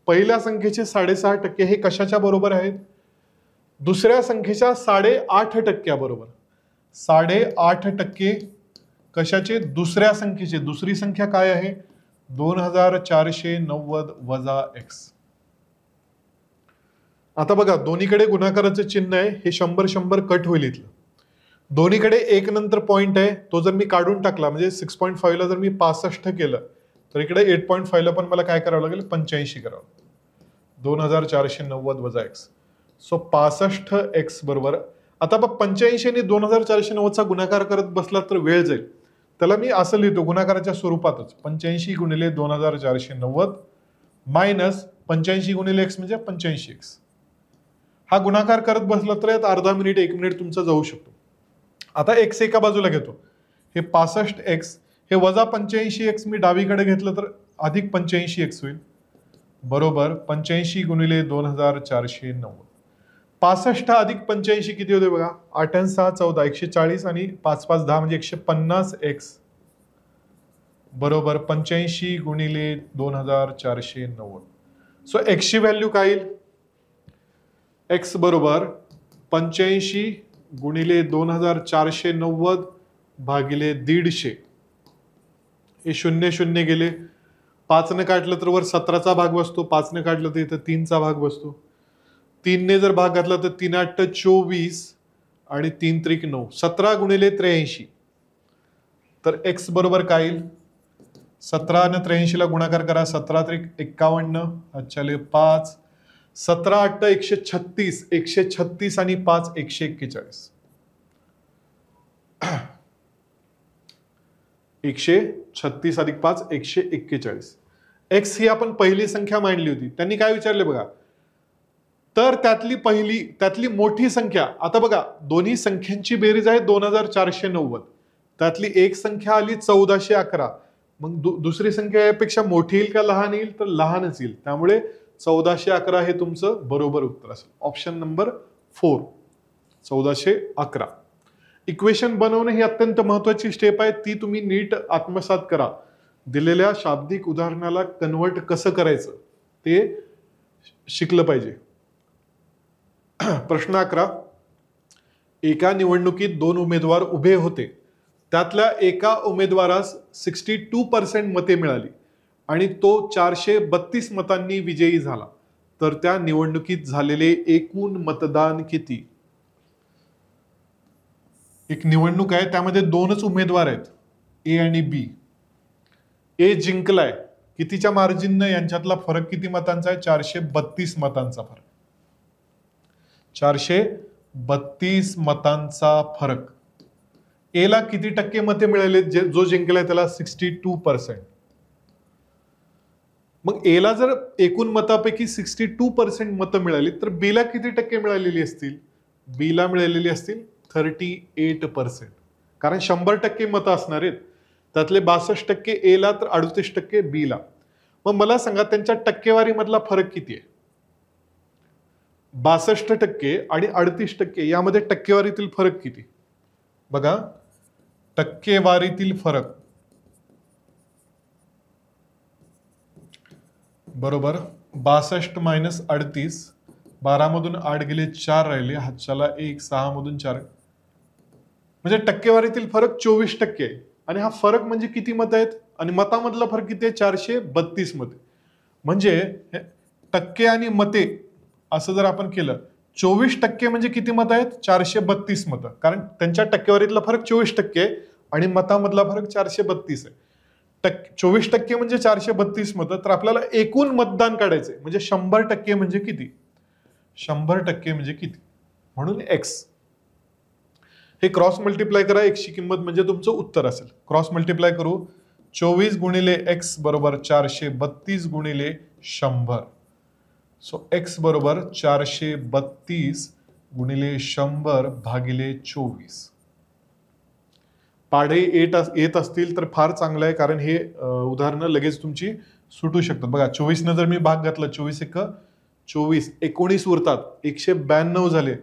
पहिल्या संख्येचे 6.5% हे कशाच्या बरोबर आहेत? दुसऱ्या संख्येच्या 8.5% बरोबर. 8.5% कशाचे? दुसऱ्या संख्येचे. दुसरी संख्या काय आहे? 2490 वजा x. आता बघा, दोन्हीकडे गुणाकाराचं चिन्ह आहे. हे 100 कट होईल इथलं. दोन्हीकडे एक नंतर पॉइंट आहे, तो जर मी काढून टाकला, म्हणजे 6.5 ला जर मी 65 केलं तर इकडे 8.5 ला पण मला काय करावं लागेल? 85 करावं. 2490 वजा x. सो 65x बरोबर. आता बघ, 85 ने 2490 चा गुणाकार करत बसला तर वेळ जाईल. त्याला मी असं लिहितो गुणाकाराच्या स्वरूपातच. 85 गुणिले 2490 मायनस 85 गुणिले x म्हणजे 85x. हा गुणाकार करत बसला तर यात अर्धा मिनिट 1 मिनिट तुमचा जाऊ शकतो. आता x एका बाजूला घेतो. हे 65x, हे वजा 85x मी डावीकडे घेतलं तर अधिक 85x होईल. बरोबर 85 गुणिले 2490. 65 अधिक 85 किती होते बघा? 8 आणि 6 14, 140 आणि 5 5 10 म्हणजे 150 x बरोबर 85 गुणिले 2490. सो x ची व्हॅल्यू काय येईल? x बरोबर 85 गुणिले 2490 भागिले 150. हे शून्य शून्य गेले, 5 ने काढलं तर वर 17चा भाग बसतो, 5 ने काढलं तर इथं 3चा भाग बसतो. 3 ने जर भाग घातला तर 3 8 24 आणि 3 त्रिक 9. 17 गुणिले 83 तर x बरोबर काय येईल? 17 आणि 83 ला गुणाकार करा, 17 त्रिक 51 अच्छाले 5, 17 8 136, 136 आणि 5 141. 136 अधिक 5 141. x ही आपण पहिली संख्या मांडली होती. त्यांनी काय विचारले बघा? तर त्यातली मोठी संख्या, आता बघा दोन्ही संख्यांची बेरीज आहे 2490, त्यातली एक संख्या आली 1411. मग दुसरी संख्या यापेक्षा मोठी येईल का लहान येईल? तर लहानच येईल. त्यामुळे 1411 हे तुमचं बरोबर उत्तर असेल. Option number 4 1411. इक्वेशन बनवणं ही अत्यंत महत्वाची स्टेप आहे, ती तुम्ही नीट आत्मसात करा. दिलेल्या शाब्दिक उदाहरणाला कन्वर्ट कसं करायचं ते शिकलं पाहिजे. प्रश्न 11. एका निवडणुकीत 2 उमेदवार उभे होते. त्यातल्या एका उमेदवारास 62% मते मिळाली आणि तो 432 मतांनी विजयी झाला. तर त्या निवडणुकीत झालेले एकूण मतदान किती? एक निवडणूक आहे, त्यामध्ये 2च उमेदवार आहेत, ए आणि बी. ए जिंकलाय, कितीच्या मार्जिननं? यांच्यातला फरक किती मतांचा आहे? 432 मतांचा फरक. 432 मतांचा फरक. ए ला किती टक्के मते मिळाले? जो जिंकलाय त्याला 62%. मग ए ला जर एकूण मतापैकी 62% मतं मिळाली तर बी ला किती टक्के मिळालेली असतील? बी ला मिळालेली असतील 38%. कारण 100% मतं असणार आहेत, त्यातले 62% ए ला तर 38% बी ला. मग मला सांगा त्यांच्या टक्केवारी मधला फरक किती आहे? 62% आणि 38% यामध्ये टक्केवारीतील फरक किती? बघा, टक्केवारीतील फरक बरोबर 62 मायनस 38, 12 मधून 8 गेले 4 राहिले, हातच्याला 1, 6 मधून 4, म्हणजे टक्केवारीतील फरक 24% आहे. आणि हा फरक म्हणजे किती मत आहेत? आणि मतामधला फरक किती आहे? 432 मते. म्हणजे टक्के आणि मते असं जर आपण केलं, 24% म्हणजे किती मत आहेत? 432 मतं. कारण त्यांच्या टक्केवारीतला फरक 24% आहे आणि मतामधला फरक 432 आहे. 24% म्हणजे 432 मतं. तर आपल्याला एकूण मतदान काढायचंय, म्हणजे 100% म्हणजे किती? 100% म्हणजे किती? म्हणून x. हे क्रॉस मल्टिप्लाय करा, x ची किंमत म्हणजे तुमचं उत्तर असेल. क्रॉस मल्टिप्लाय करू, 24 गुणिले x बरोबर 432 गुणिले 100. सो x बरोबर 432 गुणिले 100 भागिले 24. पाढे येत असतील तर फार चांगलं आहे, कारण हे उदाहरणं लगेच तुमची सुटू शकतात. बघा, 24 न जर मी भाग घातला, 24 1 24, 19 उरतात, 192 झाले,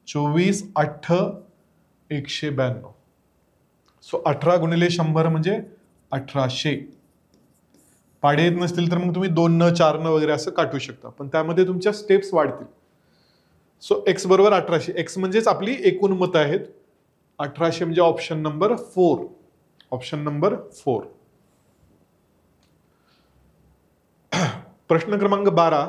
24 8 192. सो 18 गुणिले 100 म्हणजे 1800. पाढे येत नसतील तर मग तुम्ही 2 न 4 न वगैरे असं काटू शकता, पण त्यामध्ये तुमच्या स्टेप्स वाढतील. सो x बरोबर 1800. x म्हणजेच आपली एकूण मतं आहेत. 1800 म्हणजे ऑप्शन नंबर 4. Option number 4. प्रश्न क्रमांक 12.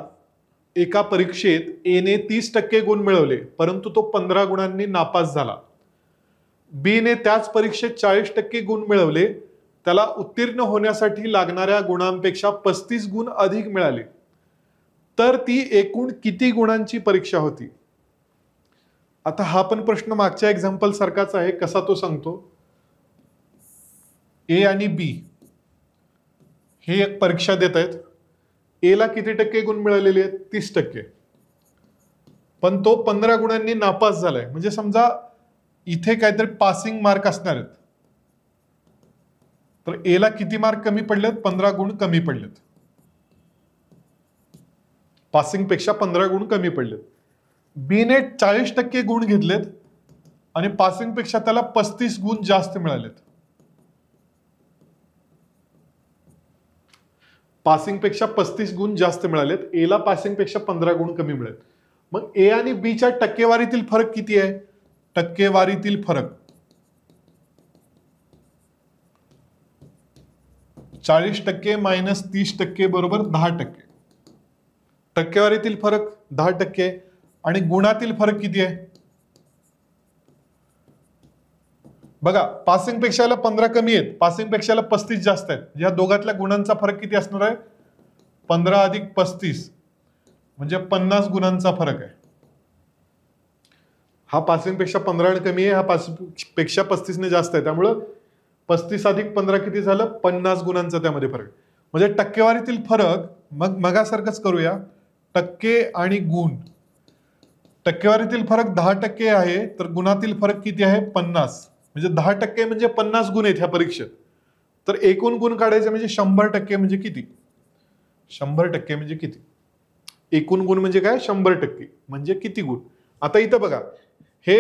एका परीक्षेत ए ने 30% गुण मिळवले, परंतु तो 15 गुणांनी नापास झाला. बी ने त्याच परीक्षेत 40% गुण मिळवले, त्याला उत्तीर्ण होण्यासाठी लागणाऱ्या गुणांपेक्षा 35 गुण अधिक मिळाले. तर ती एकूण किती गुणांची परीक्षा होती? आता हा पण प्रश्न मागच्या एक्झाम्पल सारखाच आहे. कसा तो सांगतो. ए आणि बी हे एक परीक्षा देत आहेत. ए ला किती टक्के गुण मिळालेले आहेत? 30%. पण तो 15 गुणांनी नापास झालाय, म्हणजे समजा इथे काहीतरी पासिंग मार्क असणार आहेत. तर ए ला किती मार्क कमी पडलेत? 15 गुण कमी पडलेत. पासिंग पेक्षा 15 गुण कमी पडलेत. बीने 40% गुण घेतलेत आणि पासिंग पेक्षा त्याला 35 गुण जास्त मिळालेत. पासिंग पेक्षा 35 गुण जास्त मिळालेत. ए ला पासिंग पेक्षा 15 गुण कमी मिळालेत. मग ए आणि बीच्या टक्केवारीतील फरक किती आहे? टक्केवारीतील फरक 40% मायनस 30% बरोबर 10%. टक्केवारीतील फरक 10% आणि गुणातील फरक किती आहे? बघा, पासिंग पेक्षा 15 कमी आहेत, पासिंग पेक्षा 35 जास्त आहेत. या दोघातल्या गुणांचा फरक किती असणार आहे? 15 अधिक 35 म्हणजे 50 गुणांचा फरक आहे. हा पासिंग पेक्षा 15 कमी आहे, हा पासिंग पेक्षा 35 ने जास्त आहे. त्यामुळं 35 अधिक 15 किती झालं? 50 गुणांचा त्यामध्ये फरक. म्हणजे टक्केवारीतील फरक मग मगासारखंच करूया. टक्के आणि गुण. टक्केवारीतील फरक 10% आहे, तर गुणातील फरक किती आहे? 50. म्हणजे 10% म्हणजे 50 गुण आहेत ह्या परीक्षेत. तर एकूण गुण काढायचे म्हणजे 100% म्हणजे किती? 100% म्हणजे किती? एकूण गुण म्हणजे काय? 100% म्हणजे किती गुण? आता इथं बघा, हे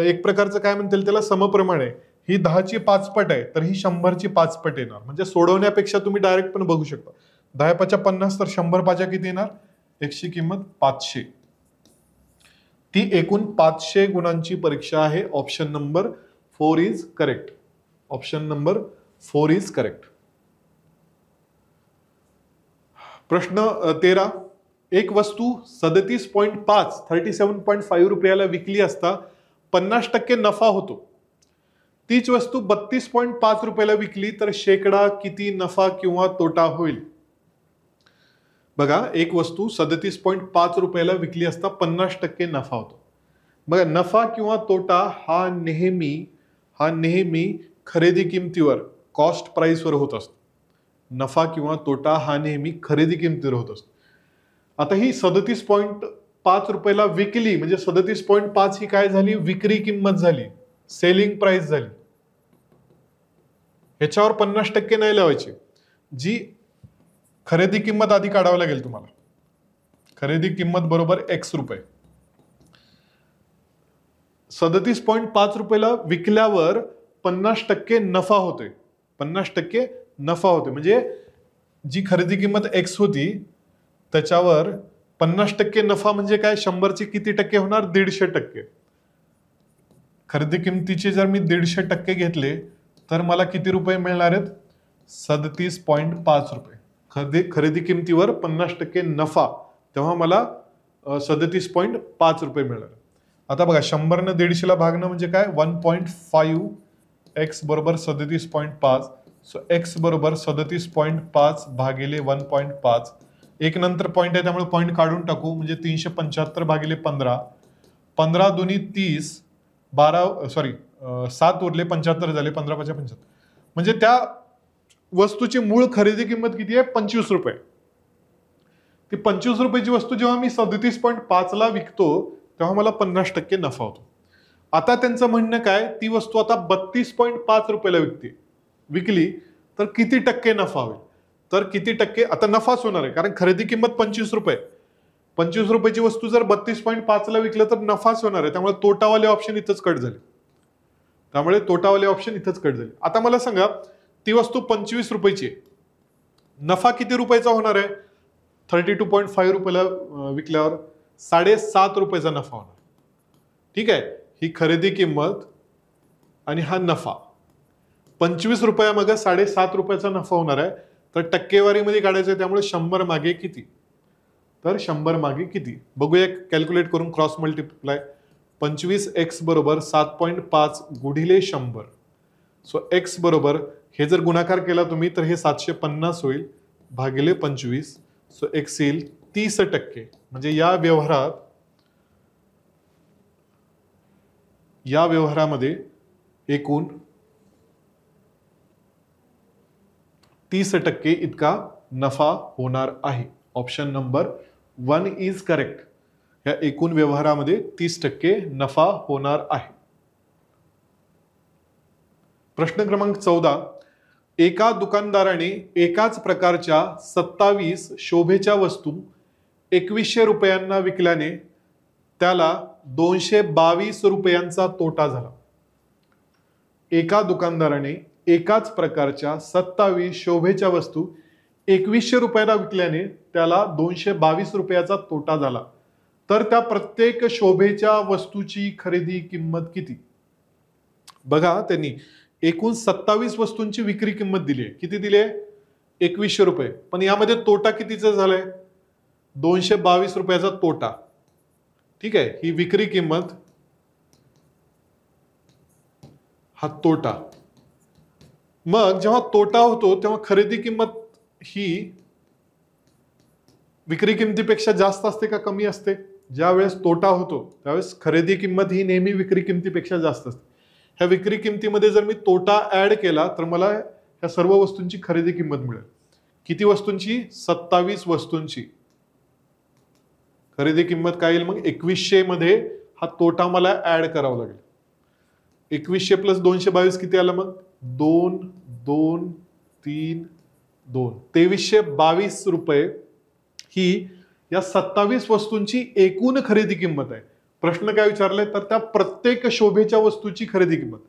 एक प्रकारचं काय म्हणतील त्याला समप्रमाण आहे. ही 10ची 5 पट आहे, तर ही 100ची 5 पट येणार. म्हणजे सोडवण्यापेक्षा तुम्ही डायरेक्ट पण बघू शकता. 10 पाच्या 50 तर 100 पाच्या किती येणार? 100 किंमत 500. ती एकूण 500 गुणांची परीक्षा आहे. Option number 4 is correct. Option number 4 is correct. प्रश्न 13. एक वस्तू 37.5 रुपयाला विकली असता 50% नफा होतो. तीच वस्तू 32.5 रुपयाला विकली तर शेकडा किती नफा किंवा तोटा होईल? बघा, एक वस्तू 37.5 रुपयाला विकली असता 50% नफा होतो. बघा, नफा किंवा तोटा हा नेहमी खरेदी किमतीवर, कॉस्ट प्राइसवर होत असतो. नफा किंवा तोटा हा नेहमी खरेदी किमतीवर होत असतो. आता ही 37.5 रुपयाला विकली म्हणजे 37.5 ही काय झाली? विक्री किंमत झाली, सेलिंग प्राइस झाली. ह्याच्यावर 50% नाही लावायची. जी खरेदी किंमत आधी काढावी लागेल तुम्हाला. खरेदी किंमत बरोबर X रुपये. 37.5 रुपयाला विकल्यावर 50% नफा होतोय. 50% नफा होतोय म्हणजे जी खरेदी किंमत X होती त्याच्यावर 50% नफा म्हणजे काय? 100ची किती टक्के होणार? 150%. खरेदी किमतीचे जर मी 150% घेतले तर मला किती रुपये मिळणार आहेत? 37.5 रुपये. खरेदी किमतीवर 50% नफा, तेव्हा मला 37.5 रुपये मिळणार. आता बघा, 100 ने 150ला भागणं म्हणजे काय? 1.5. X बरोबर 37.5. सो X बरोबर 37.5 भागिले 1.5. एक नंतर पॉईंट आहे त्यामुळे पॉईंट काढून टाकू. म्हणजे 375 भागिले 15. 15 दुनी 30. 7 उरले, 75 झाले. 15 5 75. म्हणजे त्या वस्तूची मूळ खरेदी किंमत किती आहे? 25 रुपये. ती 25 रुपयाची वस्तू जेव्हा मी 37.5 ला विकतो तेव्हा मला 50% नफा होतो. आता त्यांचं म्हणणं काय? ती वस्तू आता 32.5 रुपयाला विकली तर किती टक्के नफा होईल? तर किती टक्के? आता नफाच होणार आहे, कारण खरेदी किंमत 25 रुपये. 25 रुपयाची वस्तू जर 32.5 ला विकलं तर नफाच होणार आहे. त्यामुळे तोटावाले ऑप्शन इथंच कट झाले. आता मला सांगा, ती वस्तू 25 रुपयाची, नफा किती रुपयाचा होणार आहे? 32.5 रुपयाला विकल्यावर 7.5 रुपयाचा नफा होणार. ठीक आहे, ही खरेदी किंमत आणि हा नफा. 25 रुपयामागे 7.5 रुपयाचा नफा होणार आहे. तर टक्केवारीमध्ये काढायचं आहे, त्यामुळे 100 मागे किती? तर 100 मागे किती बघूया कॅल्क्युलेट करून, क्रॉस मल्टिप्लाय. 25x बरोबर 7.5 गुणिले 100. सो x बरोबर, हे जर गुणाकार केला तुम्ही तर हे 750 होईल भागिले 25. सो x येईल 30%. म्हणजे या व्यवहारामध्ये एकूण 30% इतका नफा होणार आहे. Option number 1 is correct. या एकूण व्यवहारामध्ये 30% नफा होणार आहे. प्रश्न क्रमांक 14. एका दुकानदाराने एकाच प्रकारच्या 27 शोभेच्या वस्तू 2100 रुपयांना विकल्याने त्याला 222 रुपयांचा तोटा झाला. एका दुकानदाराने एकाच प्रकारच्या 27 शोभेच्या वस्तू 2100 रुपयाला विकल्याने त्याला 222 रुपयाचा तोटा झाला. तर त्या प्रत्येक शोभेच्या वस्तूची खरेदी किंमत किती? बघा, त्यांनी एकूण 27 वस्तूंची विक्री किंमत दिली आहे. किती दिली आहे? 2100 रुपये. पण यामध्ये तोटा कितीचा झालाय? 222 रुपयाचा तोटा. ठीक आहे, ही विक्री किंमत, हा तोटा. मग जेव्हा तोटा होतो तेव्हा खरेदी किंमत ही विक्री किमतीपेक्षा जास्त असते का कमी असते? ज्या वेळेस तोटा होतो त्यावेळेस खरेदी किंमत ही नेहमी विक्री किमतीपेक्षा जास्त असते. ह्या विक्री किमतीमध्ये जर मी तोटा ऍड केला तर मला ह्या सर्व वस्तूंची खरेदी किंमत मिळेल. किती वस्तूंची? 27 वस्तूंची खरेदी किंमत काय येईल? मग 2100 मध्ये हा तोटा मला ऍड करावा लागेल. 2100 प्लस 222 किती आलं? मग 2 2 3 2 2322 रुपये ही या 27 वस्तूंची एकूण खरेदी किंमत आहे. प्रश्न काय विचारलाय? तर त्या प्रत्येक शोभेच्या वस्तूची खरेदी किंमत.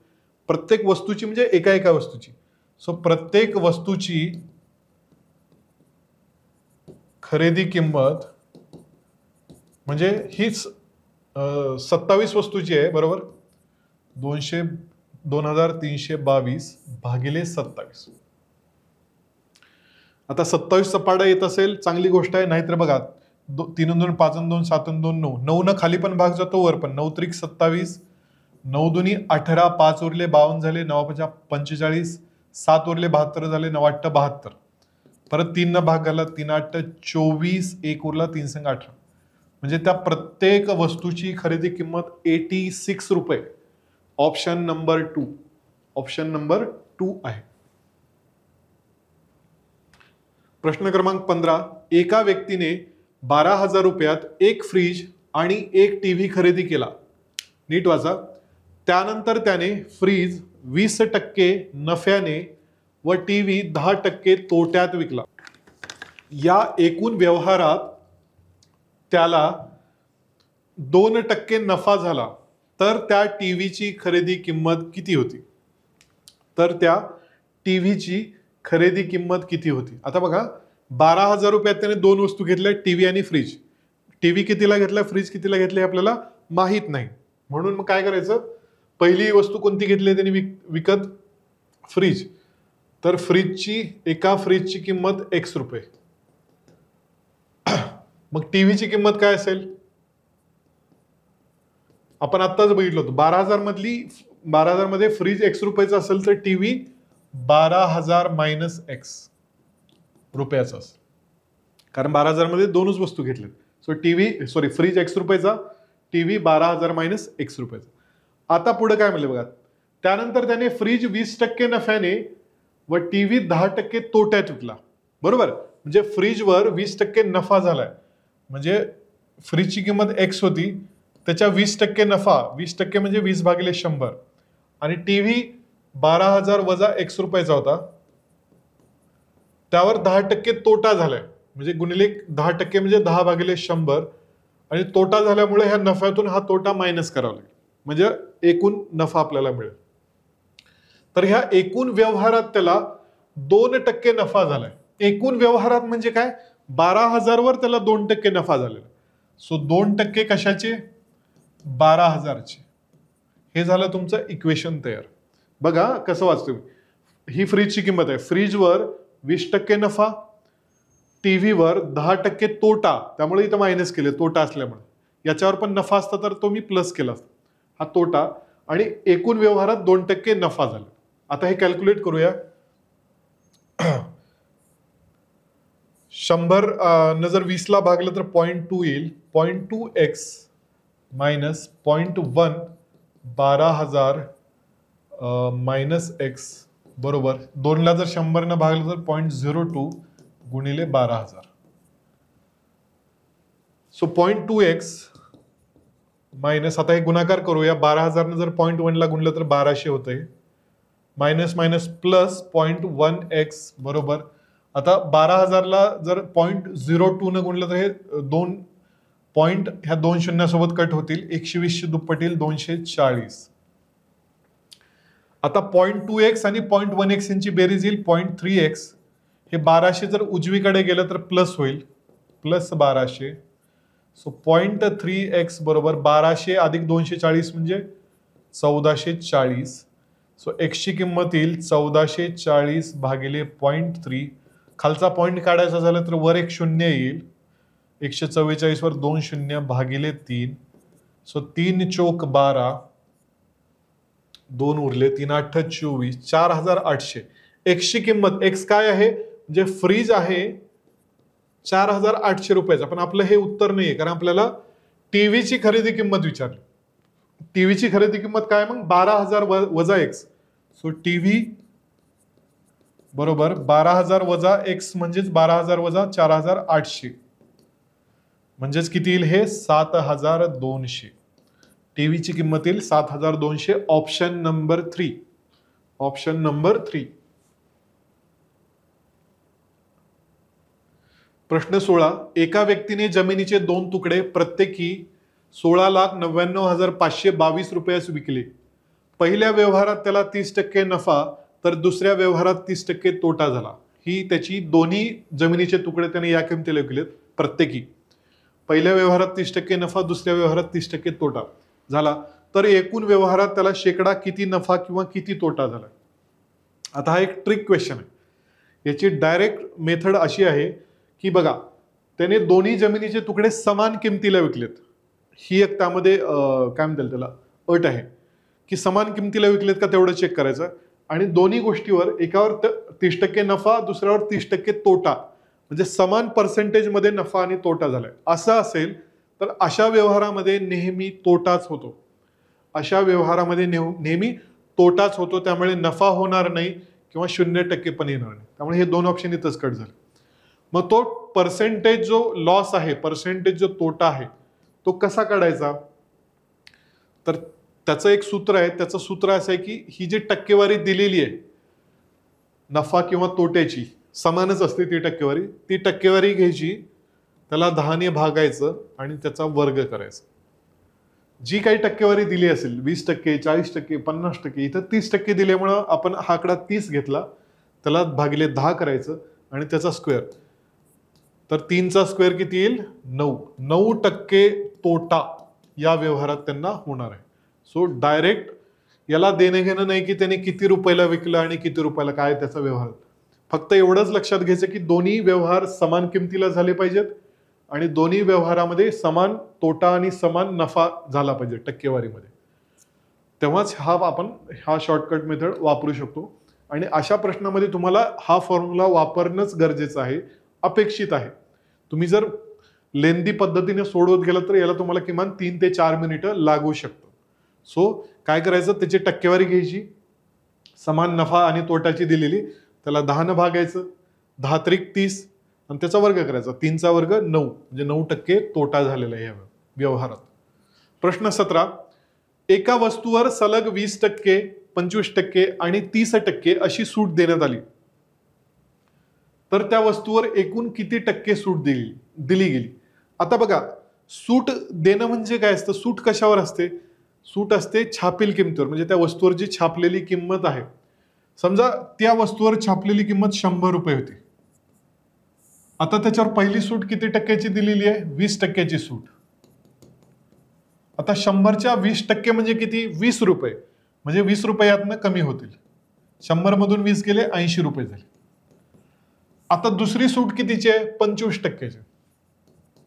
प्रत्येक वस्तूची म्हणजे एका एका वस्तूची. सो प्रत्येक वस्तूची खरेदी किंमत म्हणजे हीच 27 वस्तूची आहे, बरोबर. 2322 भागिले 27. आता 27 चा पाडा येत असेल चांगली गोष्ट आहे, नाहीतर बघा 3 2 5 2 7 2 9 9 न खाली पण भाग जातो, वर पण. 9 त्रिक 27, 9 दुनी 18, 5 उरले 52 झाले, 9 5 45, 7 उरले 72 झाले, 9 8 72. परत 3 न भाग घाला, 3 8 24, 1 उरला, 3 संग 18. म्हणजे त्या प्रत्येक वस्तूची खरेदी किंमत 86 रुपये. Option number 2. ऑप्शन नंबर 2 आहे. प्रश्न क्रमांक 15. एका व्यक्तीने 12,000 रुपयात एक फ्रीज आणि एक टीव्ही खरेदी केला. नीट वाचा. त्यानंतर त्याने फ्रीज 20% नफ्याने व टीव्ही 10% तोट्यात विकला. या एकूण व्यवहारात त्याला 2% नफा झाला. तर त्या टीव्हीची खरेदी किंमत किती होती? तर त्या टीव्हीची खरेदी किंमत किती होती? आता बघा, 12,000 रुपयात त्याने 2 वस्तू घेतल्या, टीव्ही आणि फ्रीज. टीव्ही कितीला घेतला, फ्रीज कितीला घेतले आपल्याला माहित नाही. म्हणून मग काय करायचं? पहिली वस्तू कोणती घेतली त्यांनी विकत? फ्रीज. तर फ्रीजची, एका फ्रीजची किंमत X रुपये. मग टीव्हीची किंमत काय असेल? आपण आत्ताच बघितलं होतं. 12,000 मध्ये फ्रीज X रुपयाचा असेल तर टीव्ही 12,000 मायनस X रुपयाचा असेल. कारण 12,000 मध्ये 2च वस्तू घेतल्यात. सो फ्रीज X रुपयाचा, टीव्ही 12,000 मायनस X रुपयाचा. आता पुढे काय म्हणले बघा. त्यानंतर त्याने फ्रीज 20% नफ्याने व टीव्ही 10% तोट्यात विकला. बरोबर. म्हणजे फ्रीजवर 20% नफा झालाय. म्हणजे फ्रीजची किंमत X होती, त्याच्या 20% नफा, 20% म्हणजे 20 भागिले 100, आणि टीव्ही 12,000 वजा X रुपयाचा होता, त्यावर 10% तोटा झालाय. म्हणजे गुणिले 10% म्हणजे 10 भागिले 100, आणि तोटा झाल्यामुळे ह्या नफ्यातून हा तोटा मायनस करावा लागेल. म्हणजे एकूण नफा आपल्याला मिळेल. तर ह्या एकूण व्यवहारात त्याला 2% नफा झालाय. एकूण व्यवहारात म्हणजे काय? 12,000 वर त्याला 2% नफा झालेला. सो 2% कशाचे? 12,000चे. हे झालं तुमचं इक्वेशन तयार. बघा कसं वाचतो. ही फ्रीजची किंमत आहे. फ्रीजवर 20% नफा, टीव्हीवर 10% तोटा, त्यामुळे इथं मायनस केले तोटा असल्यामुळे. याच्यावर पण नफा असता तर तो मी प्लस केला असता. हा तोटा, आणि एकूण व्यवहारात 2% नफा झाला. आता हे कॅल्क्युलेट करूया. 100 न जर 20 ला भागलं तर 0.2 येईल. 0.2x मायनस 0.1 12,000 मायनस x बरोबर 2 ला जर 100 न भागलं तर 0.02 गुणिले 12,000. सो 0.2x मायनस, आता हे गुणाकार करूया. 12,000 न जर 0.1 ला गुणलं तर 1200 होतंय. मायनस मायनस प्लस 0.1x बरोबर आता 12,000ला जर 0.02 न गुणलं तर हे 2 पॉईंट ह्या 2 शून्यासोबत कट होतील. 120 ची दुप्पट येईल 240. आता 0.2x आणि 0.1x यांची बेरीज येईल 0.3x. हे 1200 जर उजवीकडे गेलं तर प्लस होईल, प्लस 1200. सो 0.3x बरोबर 1200 अधिक 240 म्हणजे 1440. सो x ची किंमत येईल 1440 भागिले 0.3. खालचा पॉईंट काढायचा झाला तर वर एक शून्य येईल. 144 वर 2 शून्य भागिले 3. सो 3 चोक 12, 2 उरले, 3 8 24, 4800. x ची किंमत, x काय आहे म्हणजे फ्रीज आहे 4800 रुपयाचा. पण आपलं हे उत्तर नाहीये कारण आपल्याला टीव्हीची खरेदी किंमत विचारली. टीव्हीची खरेदी किंमत काय मग 12,000 वजा x. सो टीव्ही बरोबर 12,000 वजा x म्हणजेच 12,000 वजा 4800 म्हणजेच किती येईल हे 7,200. टीव्हीची किंमत येईल 7,200. Option number 3. Option number 3. प्रश्न 16. एका व्यक्तीने जमिनीचे 2 तुकडे प्रत्येकी 16,99,522 रुपयास विकले. पहिल्या व्यवहारात त्याला 30% नफा तर दुसऱ्या व्यवहारात 30% तोटा झाला. ही त्याची दोन्ही जमिनीचे तुकडे त्याने या किमतीला विकलेत प्रत्येकी. पहिल्या व्यवहारात 30% नफा, दुसऱ्या व्यवहारात 30% तोटा झाला. तर एकूण व्यवहारात त्याला शेकडा किती नफा किंवा किती तोटा झाला. आता हा एक ट्रिक क्वेश्चन आहे. याची डायरेक्ट मेथड अशी आहे की बघा, त्याने दोन्ही जमिनीचे तुकडे समान किमतीला विकलेत. ही एक त्यामध्ये काय म्हणतात त्याला अट आहे की समान किमतीला विकलेत का तेवढं चेक करायचं. आणि दोन्ही गोष्टीवर एकावर 30% नफा, दुसऱ्यावर 30% तोटा, म्हणजे समान पर्सेंटेजमध्ये नफा आणि तोटा झालाय असं असेल तर अशा व्यवहारामध्ये नेहमी तोटाच होतो. अशा व्यवहारामध्ये नेहमी तोटाच होतो. त्यामुळे नफा होणार नाही किंवा 0% पण येणार नाही. त्यामुळे हे 2 ऑप्शन इथंच कट झाले. मग तो पर्सेंटेज जो लॉस आहे, पर्सेंटेज जो तोटा आहे तो कसा काढायचा. तर त्याचं एक सूत्र आहे. त्याचं सूत्र असं आहे की ही जी टक्केवारी दिलेली आहे नफा किंवा तोट्याची, समानच असते ती टक्केवारी. ती टक्केवारी घ्यायची, त्याला 10ने भागायचं आणि त्याचा वर्ग करायचा. जी काही टक्केवारी दिली असेल 20%, 40%, 50%, इथं 30% दिल्यामुळं आपण हा आकडा 30 घेतला, त्याला भागिले 10 करायचं आणि त्याचा स्क्वेअर. तर 3चा स्क्वेअर किती येईल 9. 9% तोटा या व्यवहारात त्यांना होणार आहे. सो डायरेक्ट याला देणं घेणं नाही की त्याने किती रुपयाला विकलं आणि किती रुपयाला काय त्याचा व्यवहार. फक्त एवढंच लक्षात घ्यायचं की दोन्ही व्यवहार समान किमतीला झाले पाहिजेत आणि दोन्ही व्यवहारामध्ये समान तोटा आणि समान नफा झाला पाहिजे टक्केवारीमध्ये. तेव्हाच आपण हा शॉर्टकट मेथड वापरू शकतो. आणि अशा प्रश्नामध्ये तुम्हाला हा फॉर्म्युला वापरणंच गरजेचं आहे, अपेक्षित आहे. तुम्ही जर लेंदी पद्धतीने सोडवत गेला तर याला तुम्हाला किमान 3 ते 4 मिनिटं लागू शकतं. सो काय करायचं, त्याची टक्केवारी घ्यायची, समान नफा आणि तोटाची दिलेली, त्याला 10 भागायचं, 10 त्रिक 30 आणि त्याचा वर्ग करायचा. 3चा वर्ग 9 म्हणजे 9% तोटा झालेला आहे या व्यवहारात. प्रश्न 17. एका वस्तूवर सलग 20%, 25% आणि 30% अशी सूट देण्यात आली तर त्या वस्तूवर एकूण किती टक्के सूट दिली गेली. आता बघा, सूट देणं म्हणजे काय असतं. सूट कशावर असते. सूट असते छापील किमतीवर, म्हणजे त्या वस्तूवर जी छापलेली किंमत आहे. समजा त्या वस्तूवर छापलेली किंमत 100 रुपये होती. आता त्याच्यावर पहिली सूट किती टक्क्याची दिलेली आहे 20%ची सूट. आता 100च्या 20% म्हणजे किती 20 रुपये, म्हणजे 20 रुपयातनं कमी होतील. 100 मधून 20 गेले 80 रुपये झाले. आता दुसरी सूट कितीची आहे 25%ची.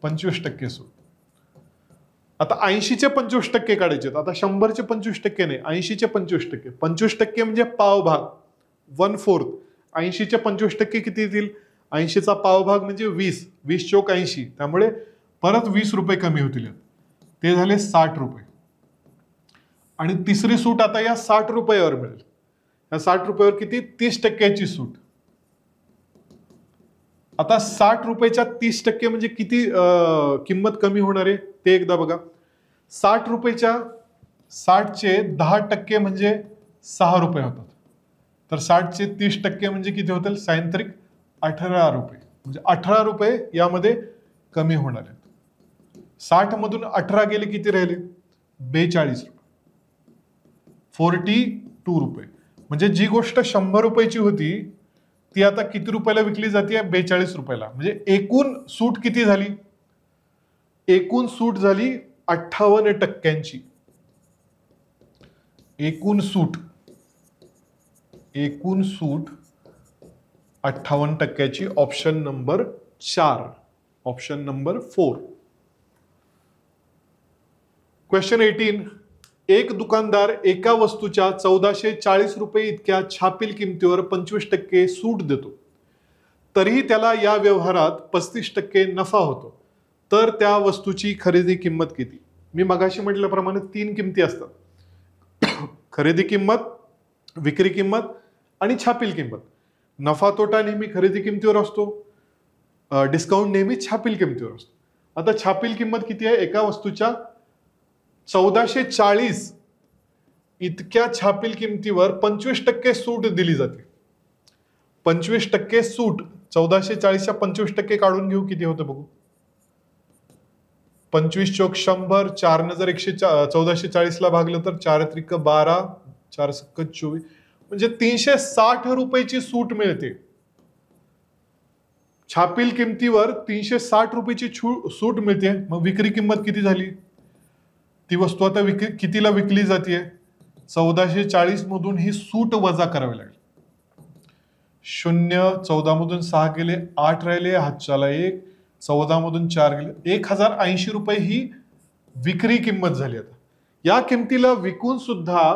25% सूट. आता 80चे 25% काढायचे. आता 100चे 25% नाही, 80चे 25%. 25% म्हणजे पावभाग, 1/4. 80चे 25% किती येतील 80चा पावभाग म्हणजे 20. 20 चोक 80, त्यामुळे परत 20 रुपये कमी होतील. ते झाले 60 रुपये. आणि तिसरी सूट आता या 60 रुपयावर मिळेल. या 60 रुपयावर किती 30%ची सूट. आता 60 रुपयाच्या 30% म्हणजे किती किंमत कमी होणार आहे ते एकदा बघा. 60 रुपयाच्या 60चे 10% म्हणजे 6 रुपये होतात. तर 60चे 30% म्हणजे किती होतील 63 18 रुपये, म्हणजे 18 रुपये यामध्ये कमी होणार आहेत. 60 मधून 18 गेले किती राहिले? 42 रुपये, 42 रुपये. म्हणजे जी गोष्ट 100 रुपयाची होती ती आता किती रुपयाला विकली जाते? 42 रुपयाला. म्हणजे एकूण सूट किती झाली? एकूण सूट झाली 58%. एकूण सूट 58%. Option number 4, option number 4. Question 18. एक दुकानदार एका वस्तूच्या 1440 रुपये इतक्या छापील किमतीवर 25% सूट देतो, तरीही त्याला या व्यवहारात 35% नफा होतो. तर त्या वस्तूची खरेदी किंमत किती? मी मगाशी म्हटल्याप्रमाणे 3 किमती असतात: खरेदी किंमत, विक्री किंमत आणि छापील किंमत. नफा तोटा नेहमी खरेदी किमतीवर असतो, डिस्काउंट नेहमी छापील किमतीवर असतो. आता छापील किंमत किती आहे? एका वस्तूच्या 1440 इतक्या छापील किमतीवर 25% सूट दिली जाते. 25% सूट. 1440च्या 25% काढून घेऊ, किती होतं बघू. 25 चौक 100, 4 ने जर 1440 ला भागलं तर 4 त्रिक 12, 4 सक्क 24, म्हणजे 360 रुपयाची सूट मिळते. छापील किमतीवर 360 रुपयाची सूट मिळते. मग विक्री किंमत किती झाली? ती वस्तू आता कितीला विकली जाते? 1440 मधून ही सूट वजा करावी लागेल. 0, 14 मधून 6 गेले, 8 राहिले, हातच्याला 1, 14 मधून 4 गेले, 1080 रुपये ही विक्री किंमत झाली. आता या किमतीला विकून सुद्धा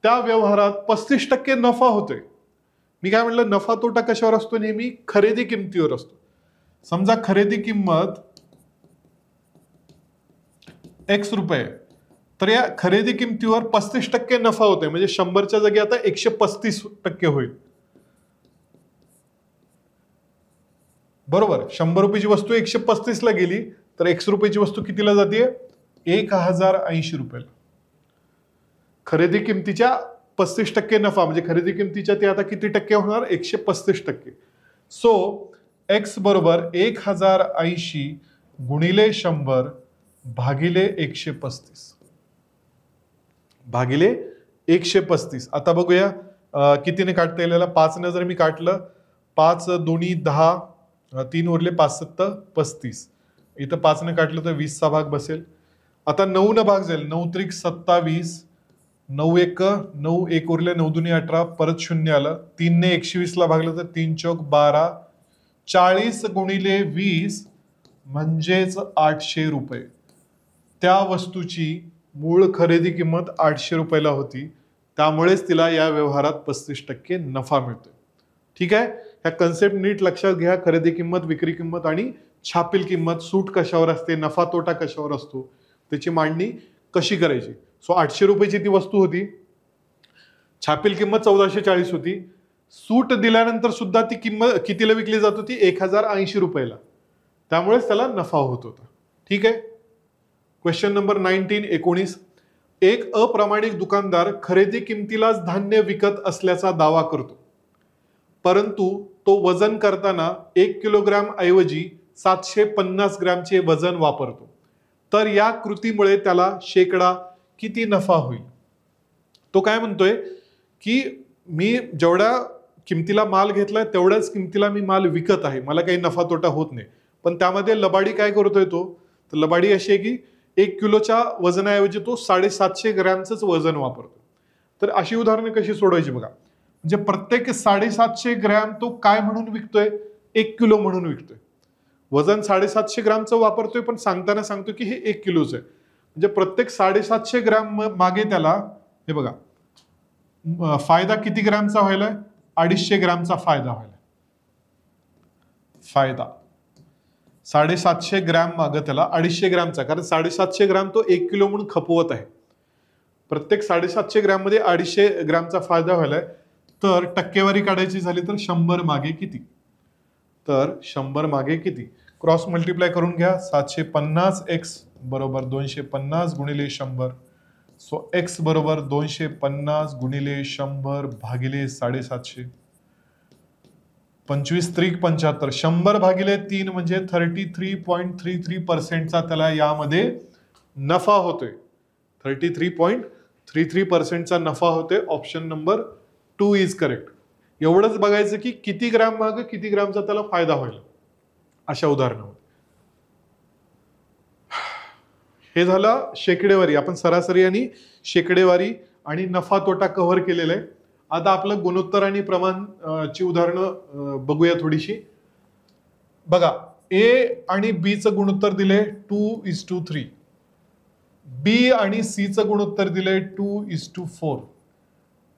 त्या व्यवहारात 35% नफा होतोय. मी काय म्हटलं, नफा तोटा कशावर असतो? नेहमी खरेदी किमतीवर असतो. समजा खरेदी किंमत X रुपये, तर या खरेदी किमतीवर 35% नफा होतोय, म्हणजे 100च्या जागी आता 135% होईल. बरोबर. 100 रुपयाची वस्तू 135 ला गेली तर X रुपयाची वस्तू कितीला जाते? 1080 रुपयाला. खरेदी किमतीच्या 35% नफा, म्हणजे खरेदी किमतीच्या ते आता किती टक्के होणार? 135%. सो X बरोबर 1080 गुणिले 100 भागिले 135 भागिले 135. आता बघूया कितीने काढता येईल. 5 ने जर मी काढलं, 5 दोन्ही 10, 3 उरले, 5 7 35. इथं 5 ने काढलं तर 20 चा भाग बसेल. आता 9 न भाग जाईल, 9 त्रिक 27, 9 एक 9, 1 उरले, 9 दुनी 18, परत 0 आलं. 3 ने 120 ला भागलं तर 3 चौक 12, 40 गुणिले 20 म्हणजेच 800 रुपये. त्या वस्तूची मूळ खरेदी किंमत 800 रुपयाला होती, त्यामुळेच तिला या व्यवहारात 35% नफा मिळतोय. ठीक आहे. ह्या कन्सेप्ट नीट लक्षात घ्या. खरेदी किंमत, विक्री किंमत आणि छापील किंमत, सूट कशावर असते, नफा तोटा कशावर असतो, त्याची मांडणी कशी करायची. सो 800 रुपयाची ती वस्तू होती, छापील किंमत 1440 होती, सूट दिल्यानंतर सुद्धा ती किंमत कितीला विकली जात होती? 1080 रुपयाला. त्यामुळेच त्याला नफा होत होता. ठीक आहे. Question number 19. एक अप्रामाणिक दुकानदार खरेदी किमतीलाच धान्य विकत असल्याचा दावा करतो, परंतु तो वजन करताना 1 किलोग्राम ऐवजी 750 ग्रॅमचे वजन वापरतो. तर या कृतीमुळे त्याला शेकडा किती नफा होईल? तो काय म्हणतोय की मी जेवढ्या किमतीला माल घेतलाय तेवढ्याच किमतीला मी माल विकत आहे, मला काही नफा तोटा होत नाही. पण त्यामध्ये लबाडी काय करतोय तो? तर लबाडी अशी आहे की 1 किलोच्या वजनाऐवजी तो 750 ग्रॅमचंच वजन वापरतो. तर अशी उदाहरणे कशी सोडवायची बघा. म्हणजे प्रत्येक 750 ग्रॅम तो काय म्हणून विकतोय? 1 किलो म्हणून विकतोय. वजन 750 ग्रॅमचं वापरतोय, पण सांगताना सांगतो की हे 1 किलोचं आहे. म्हणजे प्रत्येक 750 ग्रॅम मागे त्याला हे बघा फायदा किती ग्रॅमचा व्हायलाय? 250 ग्रॅमचा फायदा व्हायला. फायदा 750 ग्रॅम मागे त्याला 250 ग्रॅमचा, कारण 750 ग्रॅम तो 1 किलो म्हणून खपवत आहे. प्रत्येक 750 ग्रॅम मध्ये 250 ग्रॅमचा फायदा व्हायलाय. तर टक्केवारी काढायची झाली तर 100 मागे किती? तर 100 मागे किती? क्रॉस मल्टिप्लाय करून घ्या. 750 x बरोबर 250 गुणिले 100. सो x बरोबर 250 गुणिले 100 भागिले 750. 25 त्रिक 75, 100 भागिले 3 म्हणजे 33.33%चा त्याला यामध्ये नफा होतोय. 33.33%चा नफा होतोय. Option number 2 is correct. एवढंच बघायचं की किती ग्रॅम मागे किती ग्रॅमचा त्याला फायदा होईल अशा उदाहरणामध्ये. हे झालं शेकडेवारी. आपण सरासरी आणि शेकडेवारी आणि नफा तोटा कव्हर केलेला आहे. आता आपलं गुणोत्तर आणि प्रमाण ची उदाहरणं बघूया थोडीशी. बघा, ए आणि बी चं गुणोत्तर दिले 2:3. बी आणि सी चं गुणोत्तर दिलंय 2:4.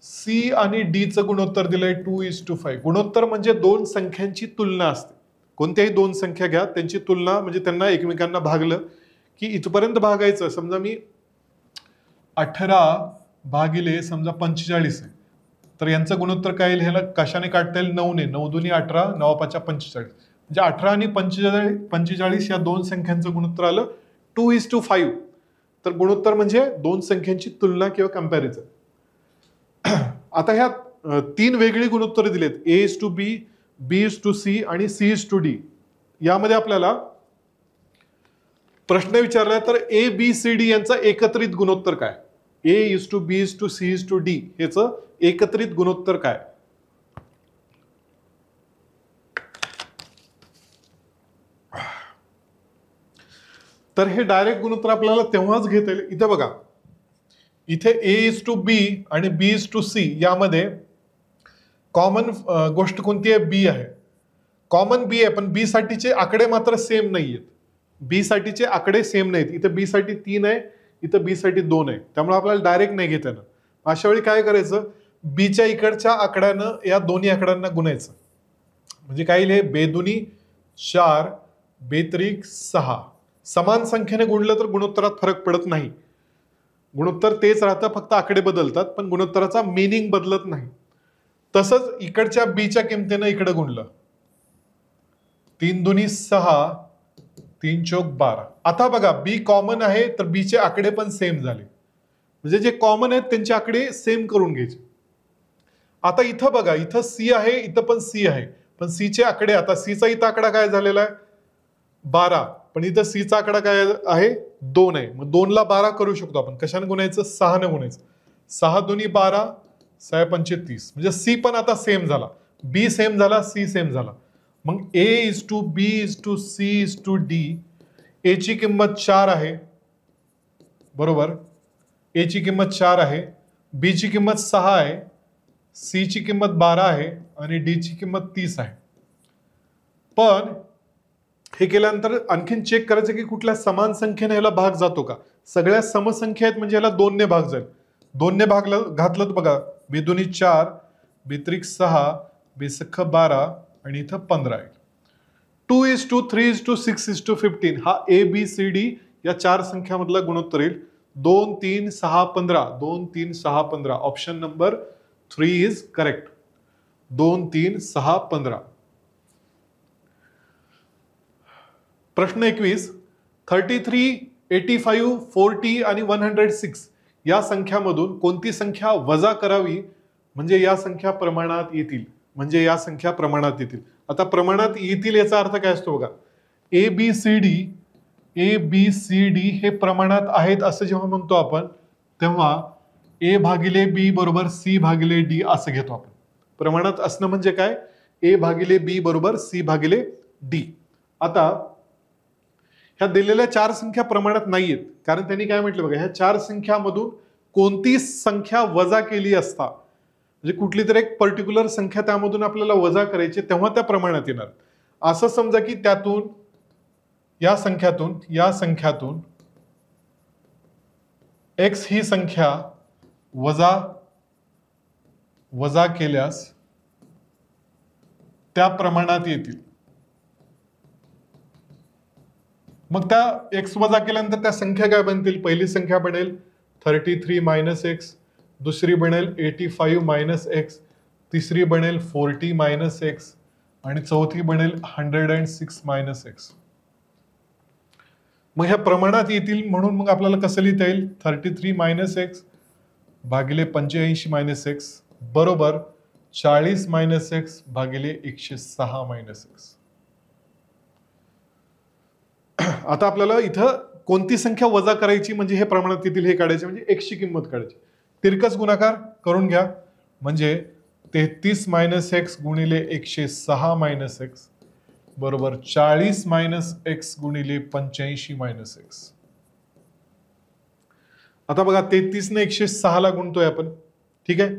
सी आणि डी चं गुणोत्तर दिलंय 2:5. गुणोत्तर म्हणजे दोन संख्यांची तुलना असते. कोणत्याही दोन संख्या घ्या, त्यांची तुलना म्हणजे त्यांना एकमेकांना भागलं की इथपर्यंत भागायचं. समजा मी 18 भागिले समजा 45 आहे, तर यांचं गुणोत्तर काय येईल? ह्याला कशाने काढता येईल? 9 ने. 9 दुनी 18, 9 पाचा 45. म्हणजे 18 आणि 45 या दोन संख्यांचं गुणोत्तर आलं 2:5. तर गुणोत्तर म्हणजे दोन संख्यांची तुलना किंवा कम्पॅरिझन. आता ह्या 3 वेगळी गुणोत्तर दिलेत, A:B, B:C आणि C:D. यामध्ये आपल्याला प्रश्न विचारलाय तर ABCD यांचा एकत्रित गुणोत्तर काय? A:B:C:D याचं एकत्रित गुणोत्तर काय? तर हे डायरेक्ट गुणोत्तर आपल्याला तेव्हाच घेता येईल. इथे बघा, इथे A:B आणि B:C यामध्ये कॉमन गोष्ट कोणती आहे? बी आहे. कॉमन बी आहे, पण बी साठीचे आकडे मात्र सेम नाहीयेत. बी साठीचे आकडे सेम नाहीत. इथं बी साठी 3 आहे, इथं बी साठी 2 आहे. त्यामुळे आपल्याला डायरेक्ट नाही घेता येणार. अशा वेळी काय करायचं? बीच्या इकडच्या आकड्यानं या दोन्ही आकड्यांना गुणायचं. म्हणजे काय येईल? बेदुनी 4, बेत्रिक 6. समान संख्येने गुणलं तर गुणोत्तरात फरक पडत नाही. गुणोत्तर तेच राहतं, फक्त आकडे बदलतात, पण गुणोत्तराचा मिनिंग बदलत नाही. तसंच इकडच्या बीच्या किमतीनं इकडे गुणलं, 3 दुनी 6, 3 चौक 12. आता बघा, बी कॉमन आहे तर बीचे आकडे पण सेम झाले. म्हणजे जे कॉमन आहेत त्यांचे आकडे सेम करून घ्यायचे. आता इथं बघा, इथं सी आहे, इथं पण सी आहे, पण सी चे आकडे, आता सी चा इथं आकडा काय झालेला आहे? 12. पण इथं सी चा आकडा काय आहे? 2 आहे. मग 2 ला 12 करू शकतो आपण. कशाने गुणायचं? 6 ने गुणायचं. 6 दुनी 12, 6 पंचे 30. म्हणजे सी पण आता सेम झाला, बी सेम झाला, सी सेम झाला. मग A:B:C:D. ए ची किंमत 4 आहे, बरोबर? ए ची किंमत 4 आहे, बी ची किंमत 6 आहे, सी ची किंमत 12 आहे आणि डी ची किंमत 30 आहे. पण हे केल्यानंतर आणखीन चेक करायचं की कुठल्या समान संख्येने ह्याला भाग जातो का? सगळ्या समसंख्या आहेत म्हणजे ह्याला 2 ने भाग जाईल. 2 ने भाग घातलं बघा, बेदुनी 4, बेत्रिक 6, बेसख्ख 12 आणि इथं 15 आहे. 2:3:6:15 हा ABCD या 4 संख्यामधला गुणोत्तर येईल. 2, 3, 6, 15. 2, 3, 6, 15. Option number 3 is correct. 2, 3, 6, 15. प्रश्न 21. 33, 85, 40 आणि 106 या संख्यामधून कोणती संख्या वजा करावी म्हणजे या संख्या प्रमाणात येतील? म्हणजे या संख्या प्रमाणात येतील. आता प्रमाणात येतील याचा अर्थ काय असतो बघा, ABCD हे प्रमाणात आहेत असं जेव्हा म्हणतो आपण, तेव्हा A भागिले B बरोबर C भागिले D असं घेतो आपण. प्रमाणात असणं म्हणजे काय? A भागिले B बरोबर C भागिले D. आता ह्या दिलेल्या 4 संख्या प्रमाणात नाहीयेत, कारण त्यांनी काय म्हटलं बघा, ह्या 4 संख्यामधून कोणती संख्या वजा केली असता, म्हणजे कुठली तरी एक पर्टिक्युलर संख्या त्यामधून आपल्याला वजा करायची, तेव्हा त्या प्रमाणात येणार. असं समजा की त्यातून या संख्यातून x ही संख्या वजा केल्यास त्या प्रमाणात येतील. मग त्या x वजा केल्यानंतर त्या संख्या काय बनतील? पहिली संख्या बनेल 33 मायनस एक्स, दुसरी बनेल 85 मायनस एक्स, तिसरी बनेल 40 मायनस एक्स आणि चौथी बनेल 106 मायनस एक्स. मग ह्या प्रमाणात येतील म्हणून मग आपल्याला कसं लिहिता येईल? 33 मायनस एक्स भागिले 85 मायनस एक्स बरोबर 40 मायनस एक्स भागिले 106 मायनस एक्स. आता आपल्याला इथं कोणती संख्या वजा करायची म्हणजे हे प्रमाणात येतील हे काढायचे, म्हणजे एक्स ची किंमत काढायची. तिरकस गुणाकार करून घ्या, म्हणजे 33 मायनस एक्स गुणिले 106 मायनस एक्स बरोबर 40 मायनस एक्स गुणिले 85 मायनस एक्स. आता बघा 33 ने 106 ला गुणतोय आपण, ठीक आहे.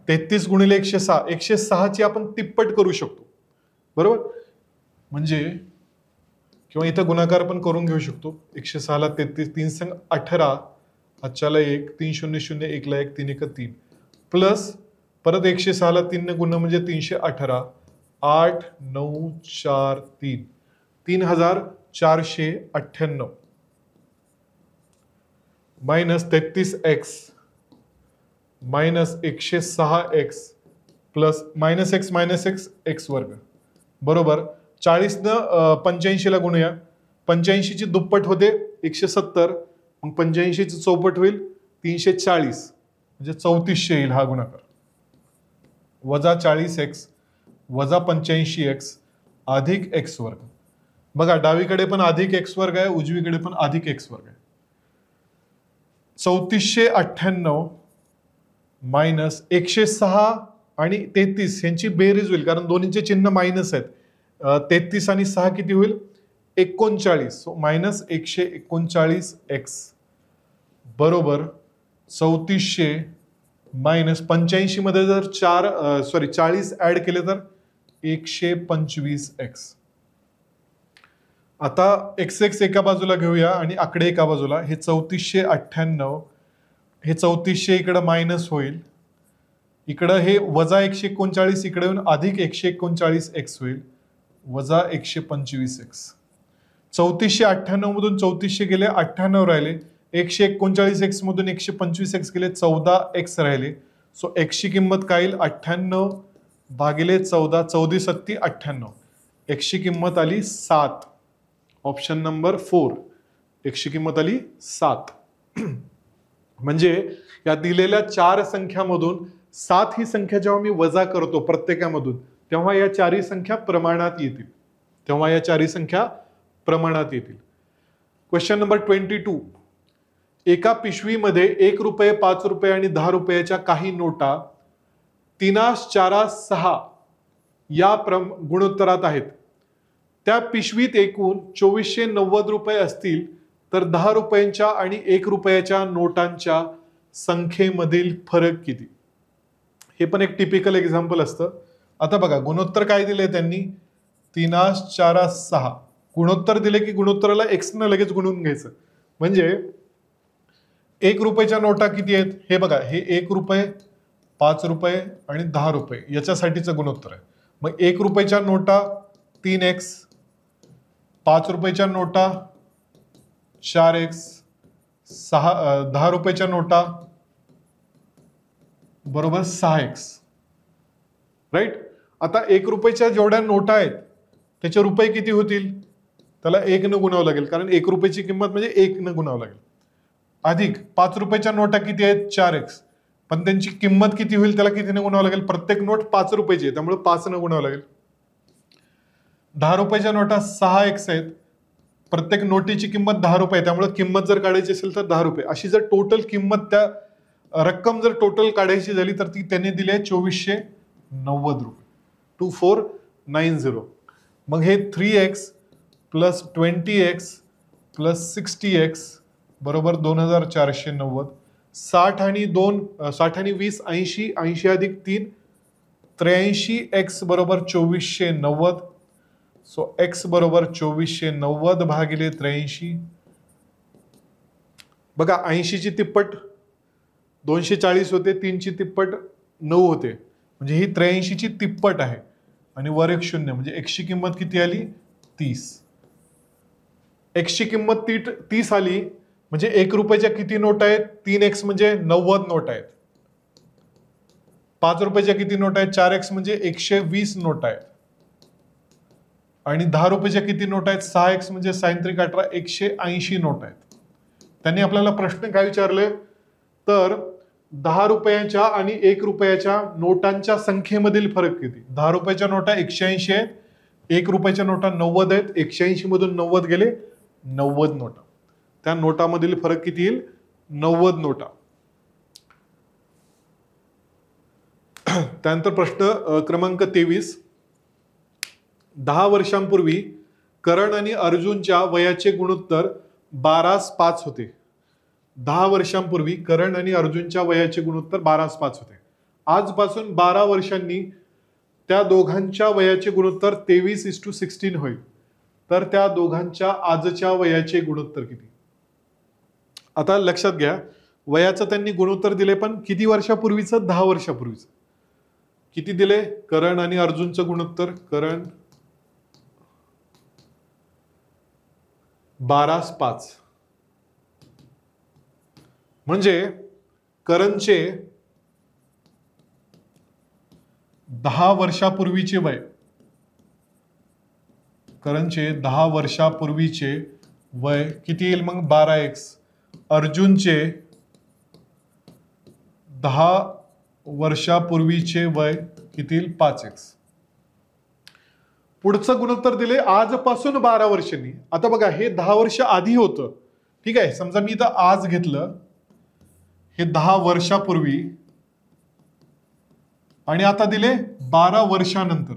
33 गुणिले 106, 106 ची आपण तिप्पट करू शकतो, बरोबर. म्हणजे किंवा इथं गुणाकार पण करून घेऊ शकतो. 106 ला 33, 3 संग 18, हातच्याला 1, 3 0 0 1 ला 1, 3 1 3 प्लस परत 106 ला 3 ने गुणणं म्हणजे 318, 8 9 4 3, 3498 minus 33x minus 106x plus minus x x वर्ग बरोबर 40 न 85 ला गुणूया. 85 ची दुप्पट होते 170, मग 85 ची चौपट होईल 340, म्हणजे 3400 येईल हा गुणाकार. वजा 40x वजा 85x अधिक x वर्ग. बघा डावीकडे पण अधिक x वर्ग आहे, उजवीकडे पण अधिक x वर्ग आहे. 3498 मायनस 106 आणि 33 यांची बेरीज होईल, कारण दोन्हीचे चिन्ह मायनस आहेत. 33 आणि 6 किती होईल 39, मायनस 139x बरोबर 3400 मायनस 85 मध्ये जर 40 ऍड केले तर 125x. आता x एका बाजूला घेऊया आणि आकडे एका बाजूला. हे 3498, हे 3400 इकडं मायनस होईल, इकडं हे वजा 139 इकडे येऊन अधिक 139x होईल, वजा 125x. 3498 मधून 3400 गेले 98 राहिले, 139x मधून 125x गेले 14x राहिले. सो x ची किंमत काय येईल 98 भागिले 14, 14 सत्ती 98, x ची किंमत आली 7. ऑप्शन नंबर 4, x ची किंमत आली 7. म्हणजे या दिलेल्या 4 संख्यामधून 7 ही संख्या जेव्हा मी वजा करतो प्रत्येकामधून, तेव्हा या 4 संख्या प्रमाणात येतील, क्वेश्चन नंबर 22. एका पिशवीमध्ये 1 रुपये, 5 रुपये आणि 10 रुपयाच्या काही नोटा 3, 4, 6 या गुणोत्तरात आहेत. त्या पिशवीत एकूण 2490 रुपये असतील तर 10 रुपयांच्या आणि 1 रुपयाच्या नोटांच्या संख्येमधील फरक किती? हे पण एक टिपिकल एक्झाम्पल असतं. आता बघा गुणोत्तर काय दिले त्यांनी 3, 4, 6. गुणोत्तर दिले की गुणोत्तराला x न लगेच गुणून घ्यायचं. म्हणजे 1 रुपयाच्या नोटा किती आहेत हे बघा, हे 1 रुपये, 5 रुपये आणि 10 रुपये याच्यासाठीचं गुणोत्तर आहे. मग 1 रुपयाच्या नोटा 3x, 5 रुपयाच्या नोटा 4x, 10 रुपयाच्या नोटा बरोबर 6x, राईट. आता 1 रुपयाच्या जेवढ्या नोटा आहेत त्याचे रुपये किती होतील, त्याला 1 न गुणावं लागेल, कारण 1 रुपयाची किंमत म्हणजे 1 न गुणावं लागेल. अधिक 5 रुपयाच्या नोटा किती आहेत 4x, पण त्यांची किंमत किती होईल त्याला किती न गुणावं लागेल, प्रत्येक नोट 5 रुपयाची आहे त्यामुळे 5 न गुणावं लागेल. 10 रुपयाच्या नोटा 6x आहेत, प्रत्येक नोटीची किंमत 10 रुपये त्यामुळे किंमत जर काढायची असेल तर 10 रुपये. अशी जर टोटल किंमत त्या रक्कम जर टोटल काढायची झाली तर ती त्यांनी दिली आहे 2490 रुपये, 2490. मग हे 3x plus 20x plus 60x बरोबर 2490. 60 आणि 20 80, 80 अधिक 3 83x बरोबर 2490. सो x बरोबर 2490 भागिले 83. बघा 80 ची तिप्पट 240 होते, 3 ची तिप्पट 9 होते, म्हणजे ही 83 ची तिप्पट आहे आणि वर एक 0, म्हणजे x ची किंमत किती आली 30. x ची किंमत 30 आली म्हणजे 1 रुपयाच्या किती नोट आहेत 3x म्हणजे 90 नोट आहेत. 5 रुपयाच्या किती नोट आहेत 4x म्हणजे 120 नोट आहेत. आणि 10 रुपयाच्या किती नोट आहेत 6x म्हणजे 6×3=18 180 नोट आहेत. त्यांनी आपल्याला प्रश्न काय विचारले तर 10 रुपयाच्या आणि 1 रुपयाच्या नोटांच्या संख्येमधील फरक किती? 10 रुपयाच्या नोटा 180 आहेत, 1 रुपयाच्या नोटा 90 आहेत. 180 मधून 90 गेले, 90 नोटा. त्या नोटामधील फरक किती येईल? 90 नोटा. त्यानंतर प्रश्न क्रमांक 23. 10 वर्षांपूर्वी करण आणि अर्जुनच्या वयाचे गुणोत्तर 12:5 होते. 10 वर्षांपूर्वी करण आणि अर्जुनच्या वयाचे गुणोत्तर 12:5 होते. आजपासून 12 वर्षांनी त्या दोघांच्या वयाचे गुणोत्तर 23:16 होईल. तर त्या दोघांच्या आजच्या वयाचे गुणोत्तर किती? आता लक्षात घ्या, वयाचं त्यांनी गुणोत्तर दिले, पण किती वर्षापूर्वीचं? 10 वर्षापूर्वीचं. किती दिले? करण आणि अर्जुनचं गुणोत्तर. करण 12:5. म्हणजे करणचे 10 वर्षापूर्वीचे वय, करणचे 10 वर्षापूर्वीचे वय किती येईल मग? 12x. अर्जुनचे 10 वर्षापूर्वीचे वय किती येईल? 5x. पुढचं गुणोत्तर दिले आजपासून 12 वर्षांनी. आता बघा, हे 10 वर्ष आधी होतं, ठीक आहे. समजा मी इथं आज घेतलं, हे 10 वर्षापूर्वी, आणि आता दिले 12 वर्षानंतर.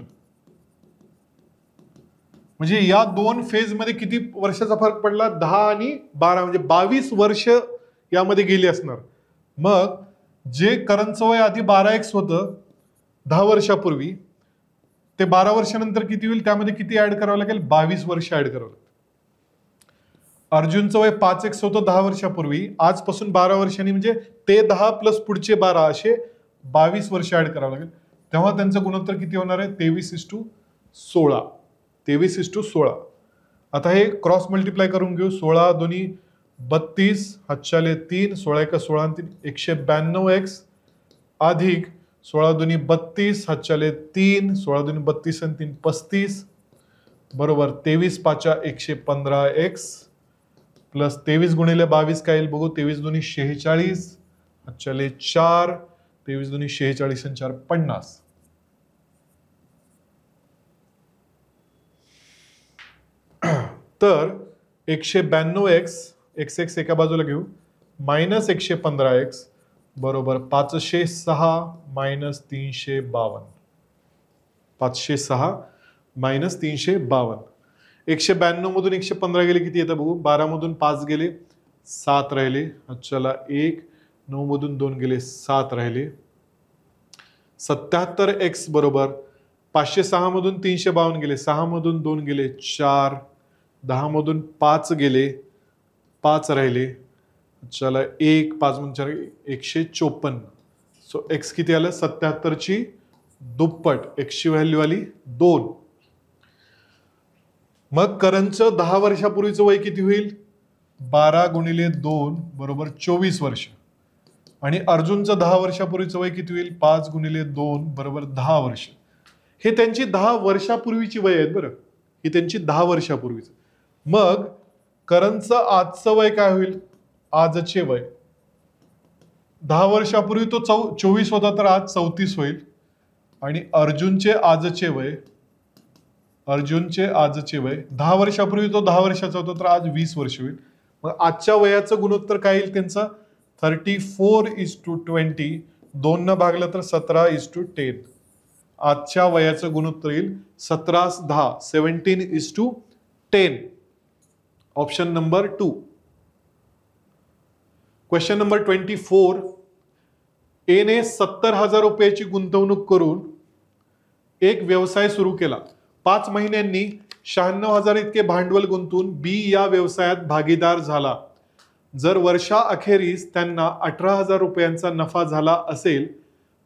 म्हणजे या दोन फेज मध्ये किती वर्षाचा फरक पडला? 10 आणि 12, म्हणजे 22 वर्ष यामध्ये गेली असणार. मग जे करणचं वय आधी 12x होतं 10 वर्षापूर्वी, ते 12 वर्षानंतर किती होईल? त्यामध्ये किती ऍड करावं लागेल? 22 वर्ष ऍड करावं लागेल. अर्जुनचं वय 5x होतं 10 वर्षापूर्वी, आजपासून 12 वर्षांनी, म्हणजे ते 10 प्लस पुढचे 12 असे 22 वर्ष ऍड करावं लागेल. तेव्हा त्यांचं गुणोत्तर किती होणार आहे? 23:16. 23:16. आता हे क्रॉस मल्टिप्लाय करून घेऊ. 16 दोन्ही 32, हातच्याले 3, 16 एका 16 आणि 3 192x अधिक 16 दोन्ही 32, हातच्याले 3, 16 दोन्ही 32 आणि 3 35 बरोबर 23 पाचा 115x प्लस 23 गुणिले 22 काय येईल बघू. 23 दोन्ही 46, हातच्याले 4, 23 दोन्ही 46 आणि 4 50. तर 192x, x एका बाजूला घेऊ, मायनस 115x बरोबर 506 मायनस 352. 506 मायनस 352. 192 मधून 115 गेले किती येतं बघू. 12 मधून 5 गेले, 7 राहिले. चला 1, 9 मधून 2 गेले, 7 राहिले. 77x बरोबर 506 मधून 352 गेले, 6 मधून 2 गेले, 4, 10 मधून 5 गेले, 5 राहिले. चला 1, 5 मधून 4, 154. सो x किती आलं? 77ची दुप्पट. x ची व्हॅल्यू आली 2. मग करणचं 10 वर्षापूर्वीचं वय किती होईल? 12 गुणिले 2 बरोबर 24 वर्ष. आणि अर्जुनचं 10 वर्षापूर्वीचं वय किती होईल? 5 गुणिले 2 बरोबर 10 वर्ष. हे त्यांची 10 वर्षापूर्वीची वय आहेत बरं. ही त्यांची 10 वर्षापूर्वीचं. मग करणचं आजचं वय काय होईल? आजचे वय 10 वर्षापूर्वी तो 24 होता, तर आज 34 होईल. आणि अर्जुनचे आजचे वय, अर्जुनचे आजचे वय 10 वर्षापूर्वी तो 10 वर्षाचा होता, तर आज 20 वर्ष होईल. मग आजच्या वयाचं गुणोत्तर काय येईल त्यांचं? 34:20. 2 न भागलं तर 17:10. आजच्या वयाचं गुणोत्तर येईल 17:10. 17:10. Option number 2. Question number 24. ए ने 70,000 रुपयाची गुंतवणूक करून एक व्यवसाय सुरू केला. 5 महिन्यांनी 96,000 इतके भांडवल गुंतवून बी या व्यवसायात भागीदार झाला. जर वर्षा अखेरीस त्यांना 18,000 रुपयांचा नफा झाला असेल,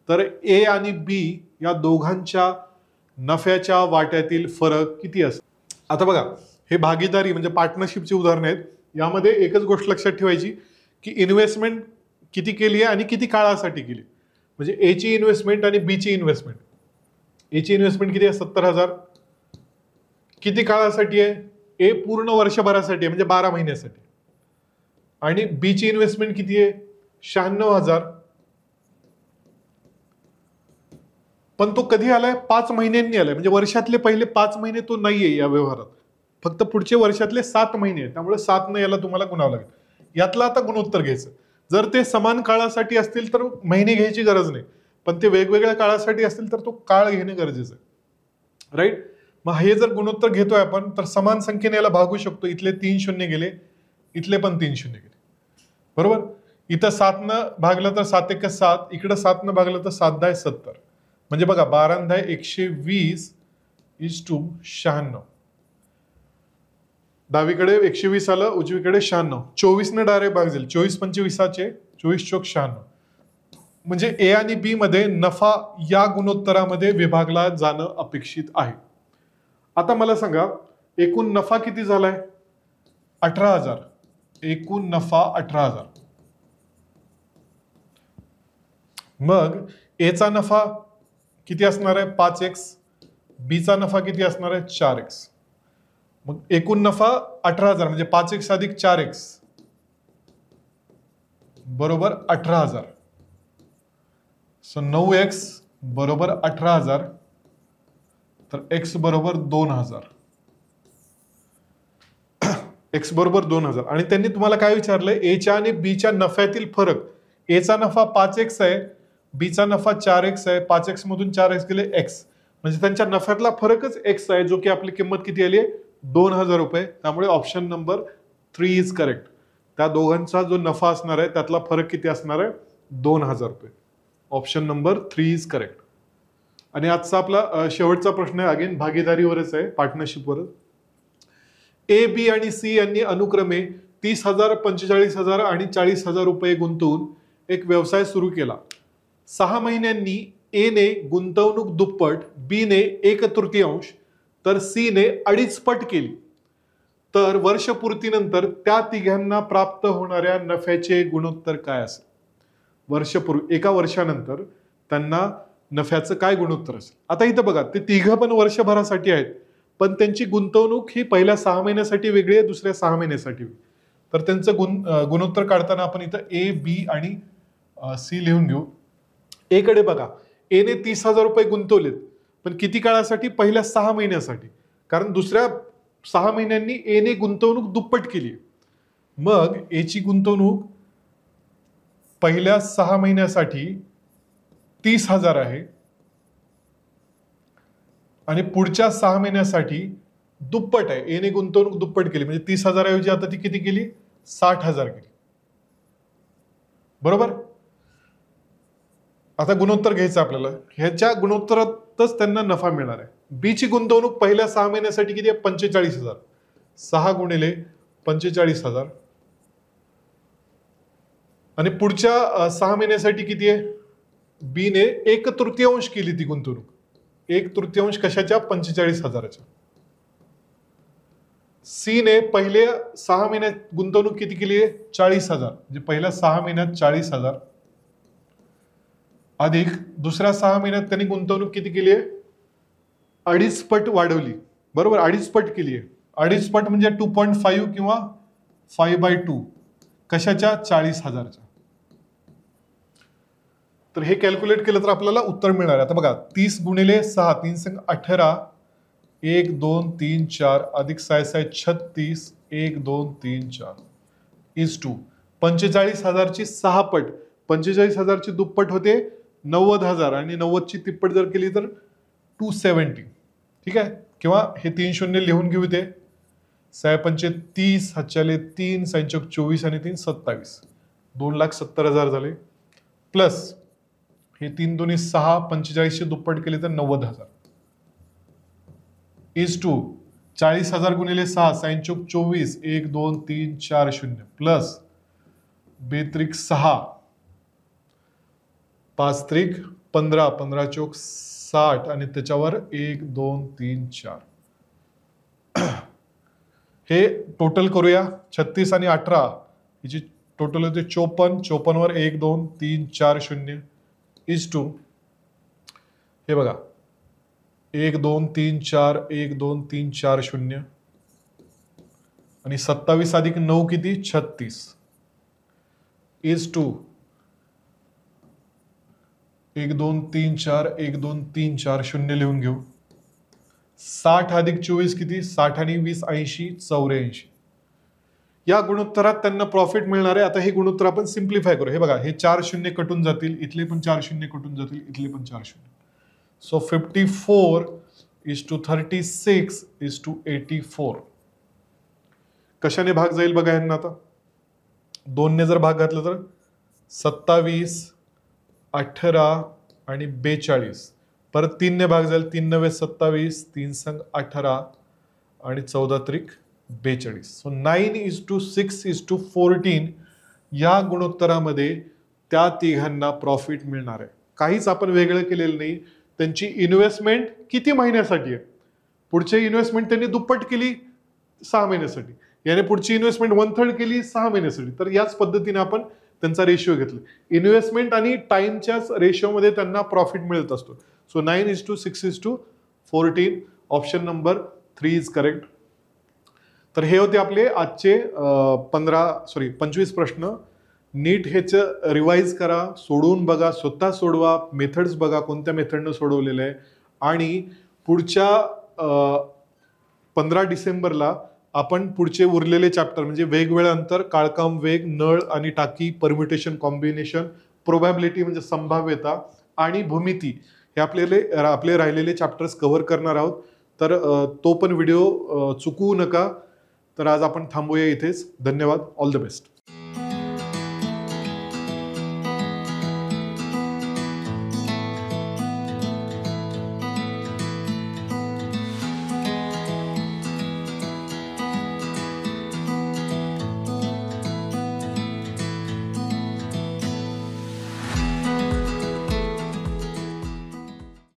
तर ए आणि बी या दोघांच्या नफ्याच्या वाट्यातील फरक किती असेल? आता बघा, हे भागीदारी म्हणजे पार्टनरशिपची उदाहरणं आहेत. यामध्ये एकच गोष्ट लक्षात ठेवायची की इन्व्हेस्टमेंट किती केली आहे आणि किती काळासाठी केली. म्हणजे ए ची इन्व्हेस्टमेंट आणि बी ची इन्व्हेस्टमेंट. ए ची इन्व्हेस्टमेंट किती आहे? 70,000. किती काळासाठी आहे? ए पूर्ण वर्षभरासाठी आहे, म्हणजे 12 महिन्यासाठी. आणि बी ची इन्व्हेस्टमेंट किती आहे? 96,000. पण तो कधी आलाय? 5 महिन्यांनी आलाय, म्हणजे वर्षातले पहिले 5 महिने तो नाहीये या व्यवहारात, फक्त पुढचे वर्षातले 7 महिने आहेत. त्यामुळे 7 न याला तुम्हाला गुणावं लागेल. यातलं आता गुणोत्तर घ्यायचं. जर ते समान काळासाठी असतील तर महिने घ्यायची गरज नाही, पण ते वेगवेगळ्या काळासाठी असतील तर तो काळ घेणे गरजेचं आहे. राईट? मग हे जर गुणोत्तर घेतोय आपण तर समान संख्येने याला भागू शकतो. इथले 3 शून्य गेले, इथले पण 3 शून्य गेले, बरोबर. इथं 7 न भागलं तर 7 एक 7, इकडं 7 न भागलं तर 7 10 70. म्हणजे बघा 12 10 120 इज टू 96. डावीकडे 120 आलं, उजवीकडे 96. 24 ने डायरेक्ट भाग जाईल. 24 25चे 24 चोक 96. म्हणजे ए आणि बी मध्ये नफा या गुणोत्तरामध्ये विभागला जाणं अपेक्षित आहे. आता मला सांगा एकूण नफा किती झालाय? 18,000. एकूण नफा 18,000. मग ए चा नफा किती असणार आहे? 5x. बी चा नफा किती असणार आहे? 4x. मग एकूण नफा 18,000 म्हणजे 5x अधिक 4x बरोबर 18,000. सो 9x बरोबर 18,000, तर x बरोबर 2,000. x बरोबर 2,000. आणि त्यांनी तुम्हाला काय विचारलंय? एच्या आणि बीच्या नफ्यातील फरक. एचा नफा 5x आहे, बीचा नफा 4x आहे. 5x मधून 4x गेले x, म्हणजे त्यांच्या नफ्यातला फरकच x आहे, जो की आपली किंमत किती आली आहे? 2,000 रुपये. त्यामुळे ऑप्शन नंबर 3 इज करेक्ट. त्या दोघांचा जो नफा असणार आहे त्यातला फरक किती असणार आहे? 2,000 रुपये. Option number 3 is correct. आणि आजचा आपला शेवटचा प्रश्न आहे, अगेन भागीदारीवरच आहे, पार्टनरशिपवरच. ए, बी आणि सी यांनी अनुक्रमे 30,000, 45,000 आणि 40,000 रुपये गुंतवून एक व्यवसाय सुरू केला. 6 महिन्यांनी ए ने गुंतवणूक दुप्पट, बी ने 1/3 तर सी ने 2.5 पट केली. तर वर्षपूर्तीनंतर त्या तिघांना प्राप्त होणाऱ्या नफ्याचे गुणोत्तर काय असेल? एका वर्षानंतर त्यांना नफ्याचं काय गुणोत्तर असेल? आता इथं बघा, ते तिघं पण वर्षभरासाठी आहेत, पण त्यांची गुंतवणूक ही पहिल्या 6 महिन्यासाठी वेगळी आहे, दुसऱ्या 6 महिन्यासाठी. तर त्यांचं गुणोत्तर काढताना आपण इथं ए, बी आणि सी लिहून घेऊ. ए कडे बघा, ए ने 30,000 रुपये गुंतवलेत, पण किती काळासाठी? पहिल्या 6 महिन्यासाठी. कारण दुसऱ्या 6 महिन्यांनी ए ने गुंतवणूक दुप्पट केली. मग ए ची गुंतवणूक पहिल्या 6 महिन्यासाठी 30,000 आहे आणि पुढच्या 6 महिन्यासाठी दुप्पट आहे. ए ने गुंतवणूक दुप्पट केली, म्हणजे 30,000 ऐवजी आता ती किती केली? 60,000 केली, बरोबर. आता गुणोत्तर घ्यायचं आपल्याला. ह्याच्या गुणोत्तरातच त्यांना नफा मिळणार आहे. बी ची गुंतवणूक पहिल्या 6 महिन्यासाठी किती आहे? 45,000. 6 गुणिले 45,000 आणि पुढच्या 6 महिन्यासाठी किती आहे? बी ने 1/3 केली ती गुंतवणूक. 1/3 कशाच्या? 45,000च्या. सी ने पहिल्या 6 महिन्यात गुंतवणूक किती केली आहे? 40,000. म्हणजे पहिल्या 6 महिन्यात 40,000 अधिक दुसऱ्या 6 महिन्यात त्यांनी गुंतवणूक किती केली आहे? 2.5 पट वाढवली, बरोबर. 2.5 पट केली आहे. 2.5 पट म्हणजे 2.5 किंवा 5/2. कशाच्या? 40,000च्या. तर हे कॅल्क्युलेट केलं तर आपल्याला उत्तर मिळणार आहे. आता बघा, 30 गुणिले 6, 3 संग 18, 1 2 3 4 अधिक 6 6 36, 1 2 3 4 इज टू 45,000ची 6 पट. 45,000ची दुप्पट होते 90,000 आणि 90 ची तिप्पट जर केली तर 270. ठीक आहे. किंवा हे 3 शून्य लिहून घेऊ इथे. 6 पंचे 30, 3, 6 चौक 24 आणि 3 27. 2,70,000 झाले. प्लस हे 3 दोन्ही 6, 45ची दुप्पट केली तर 90,000 इज टू 40,000 गुणिले 6, 6 चौक 24, 1 2 3 4 0 प्लस 2 6, 5 3 15, 15 चौक 60 आणि त्याच्यावर 1 2 3 4. हे टोटल करूया. 36 आणि 18 हिची टोटल होते 54. 54 वर 1 2 3 4 0 इज टू हे बघा 1 2 3 4 1 2 3 4 0 आणि 27 अधिक 9 किती? 36 इज टू 1 2 3 4 1 2 3 4 शून्य लिहून घेऊ. 60 अधिक 24 किती? 60 आणि 20 80 84. या गुणोत्तरात त्यांना प्रॉफिट मिळणार आहे. आता हे गुणोत्तर आपण सिम्प्लिफाय करू. हे बघा, हे 4 शून्य कटून जातील, इथले पण 4 शून्य कटून जातील, इथले पण 4 शून्य. सो 54:36:84. कशाने भाग जाईल बघा यांना आता. 2 ने जर भाग घातला तर 27, 18 आणि 42. परत 3 ने भाग जाईल. 3 9 27, 3 संग 18 आणि 14 त्रिक 42. सो 9:6:14 या गुणोत्तरामध्ये त्या तिघांना प्रॉफिट मिळणार आहे. काहीच आपण वेगळं केलेलं नाही. त्यांची इन्व्हेस्टमेंट किती महिन्यासाठी आहे? पुढची इन्व्हेस्टमेंट त्यांनी दुप्पट केली 6 महिन्यासाठी. याने पुढची इन्व्हेस्टमेंट 1/3 केली 6 महिन्यासाठी. तर याच पद्धतीने आपण त्यांचा रेशिओ घेतला. इन्व्हेस्टमेंट आणि टाइमच्याच रेशिओमध्ये त्यांना प्रॉफिट मिळत असतो. So 9:6:14. Option number 3 is correct. तर हे होते आपले आजचे 25 प्रश्न. नीट हेच रिवाइज करा, सोडवून बघा, स्वतः सोडवा, मेथड्स बघा कोणत्या मेथडनं सोडवलेलं आहे. आणि पुढच्या 15 डिसेंबरला आपण पुढचे उरलेले चॅप्टर म्हणजे वेगवेगळ्या अंतर, काळकाम वेग, नळ आणि टाकी, परम्युटेशन कॉम्बिनेशन, प्रोबॅबिलिटी म्हणजे संभाव्यता आणि भूमिती हे आपले राहिलेले चॅप्टर्स कव्हर करणार आहोत. तर तो पण व्हिडिओ चुकवू नका. तर आज आपण थांबूया इथेच. धन्यवाद. All the best.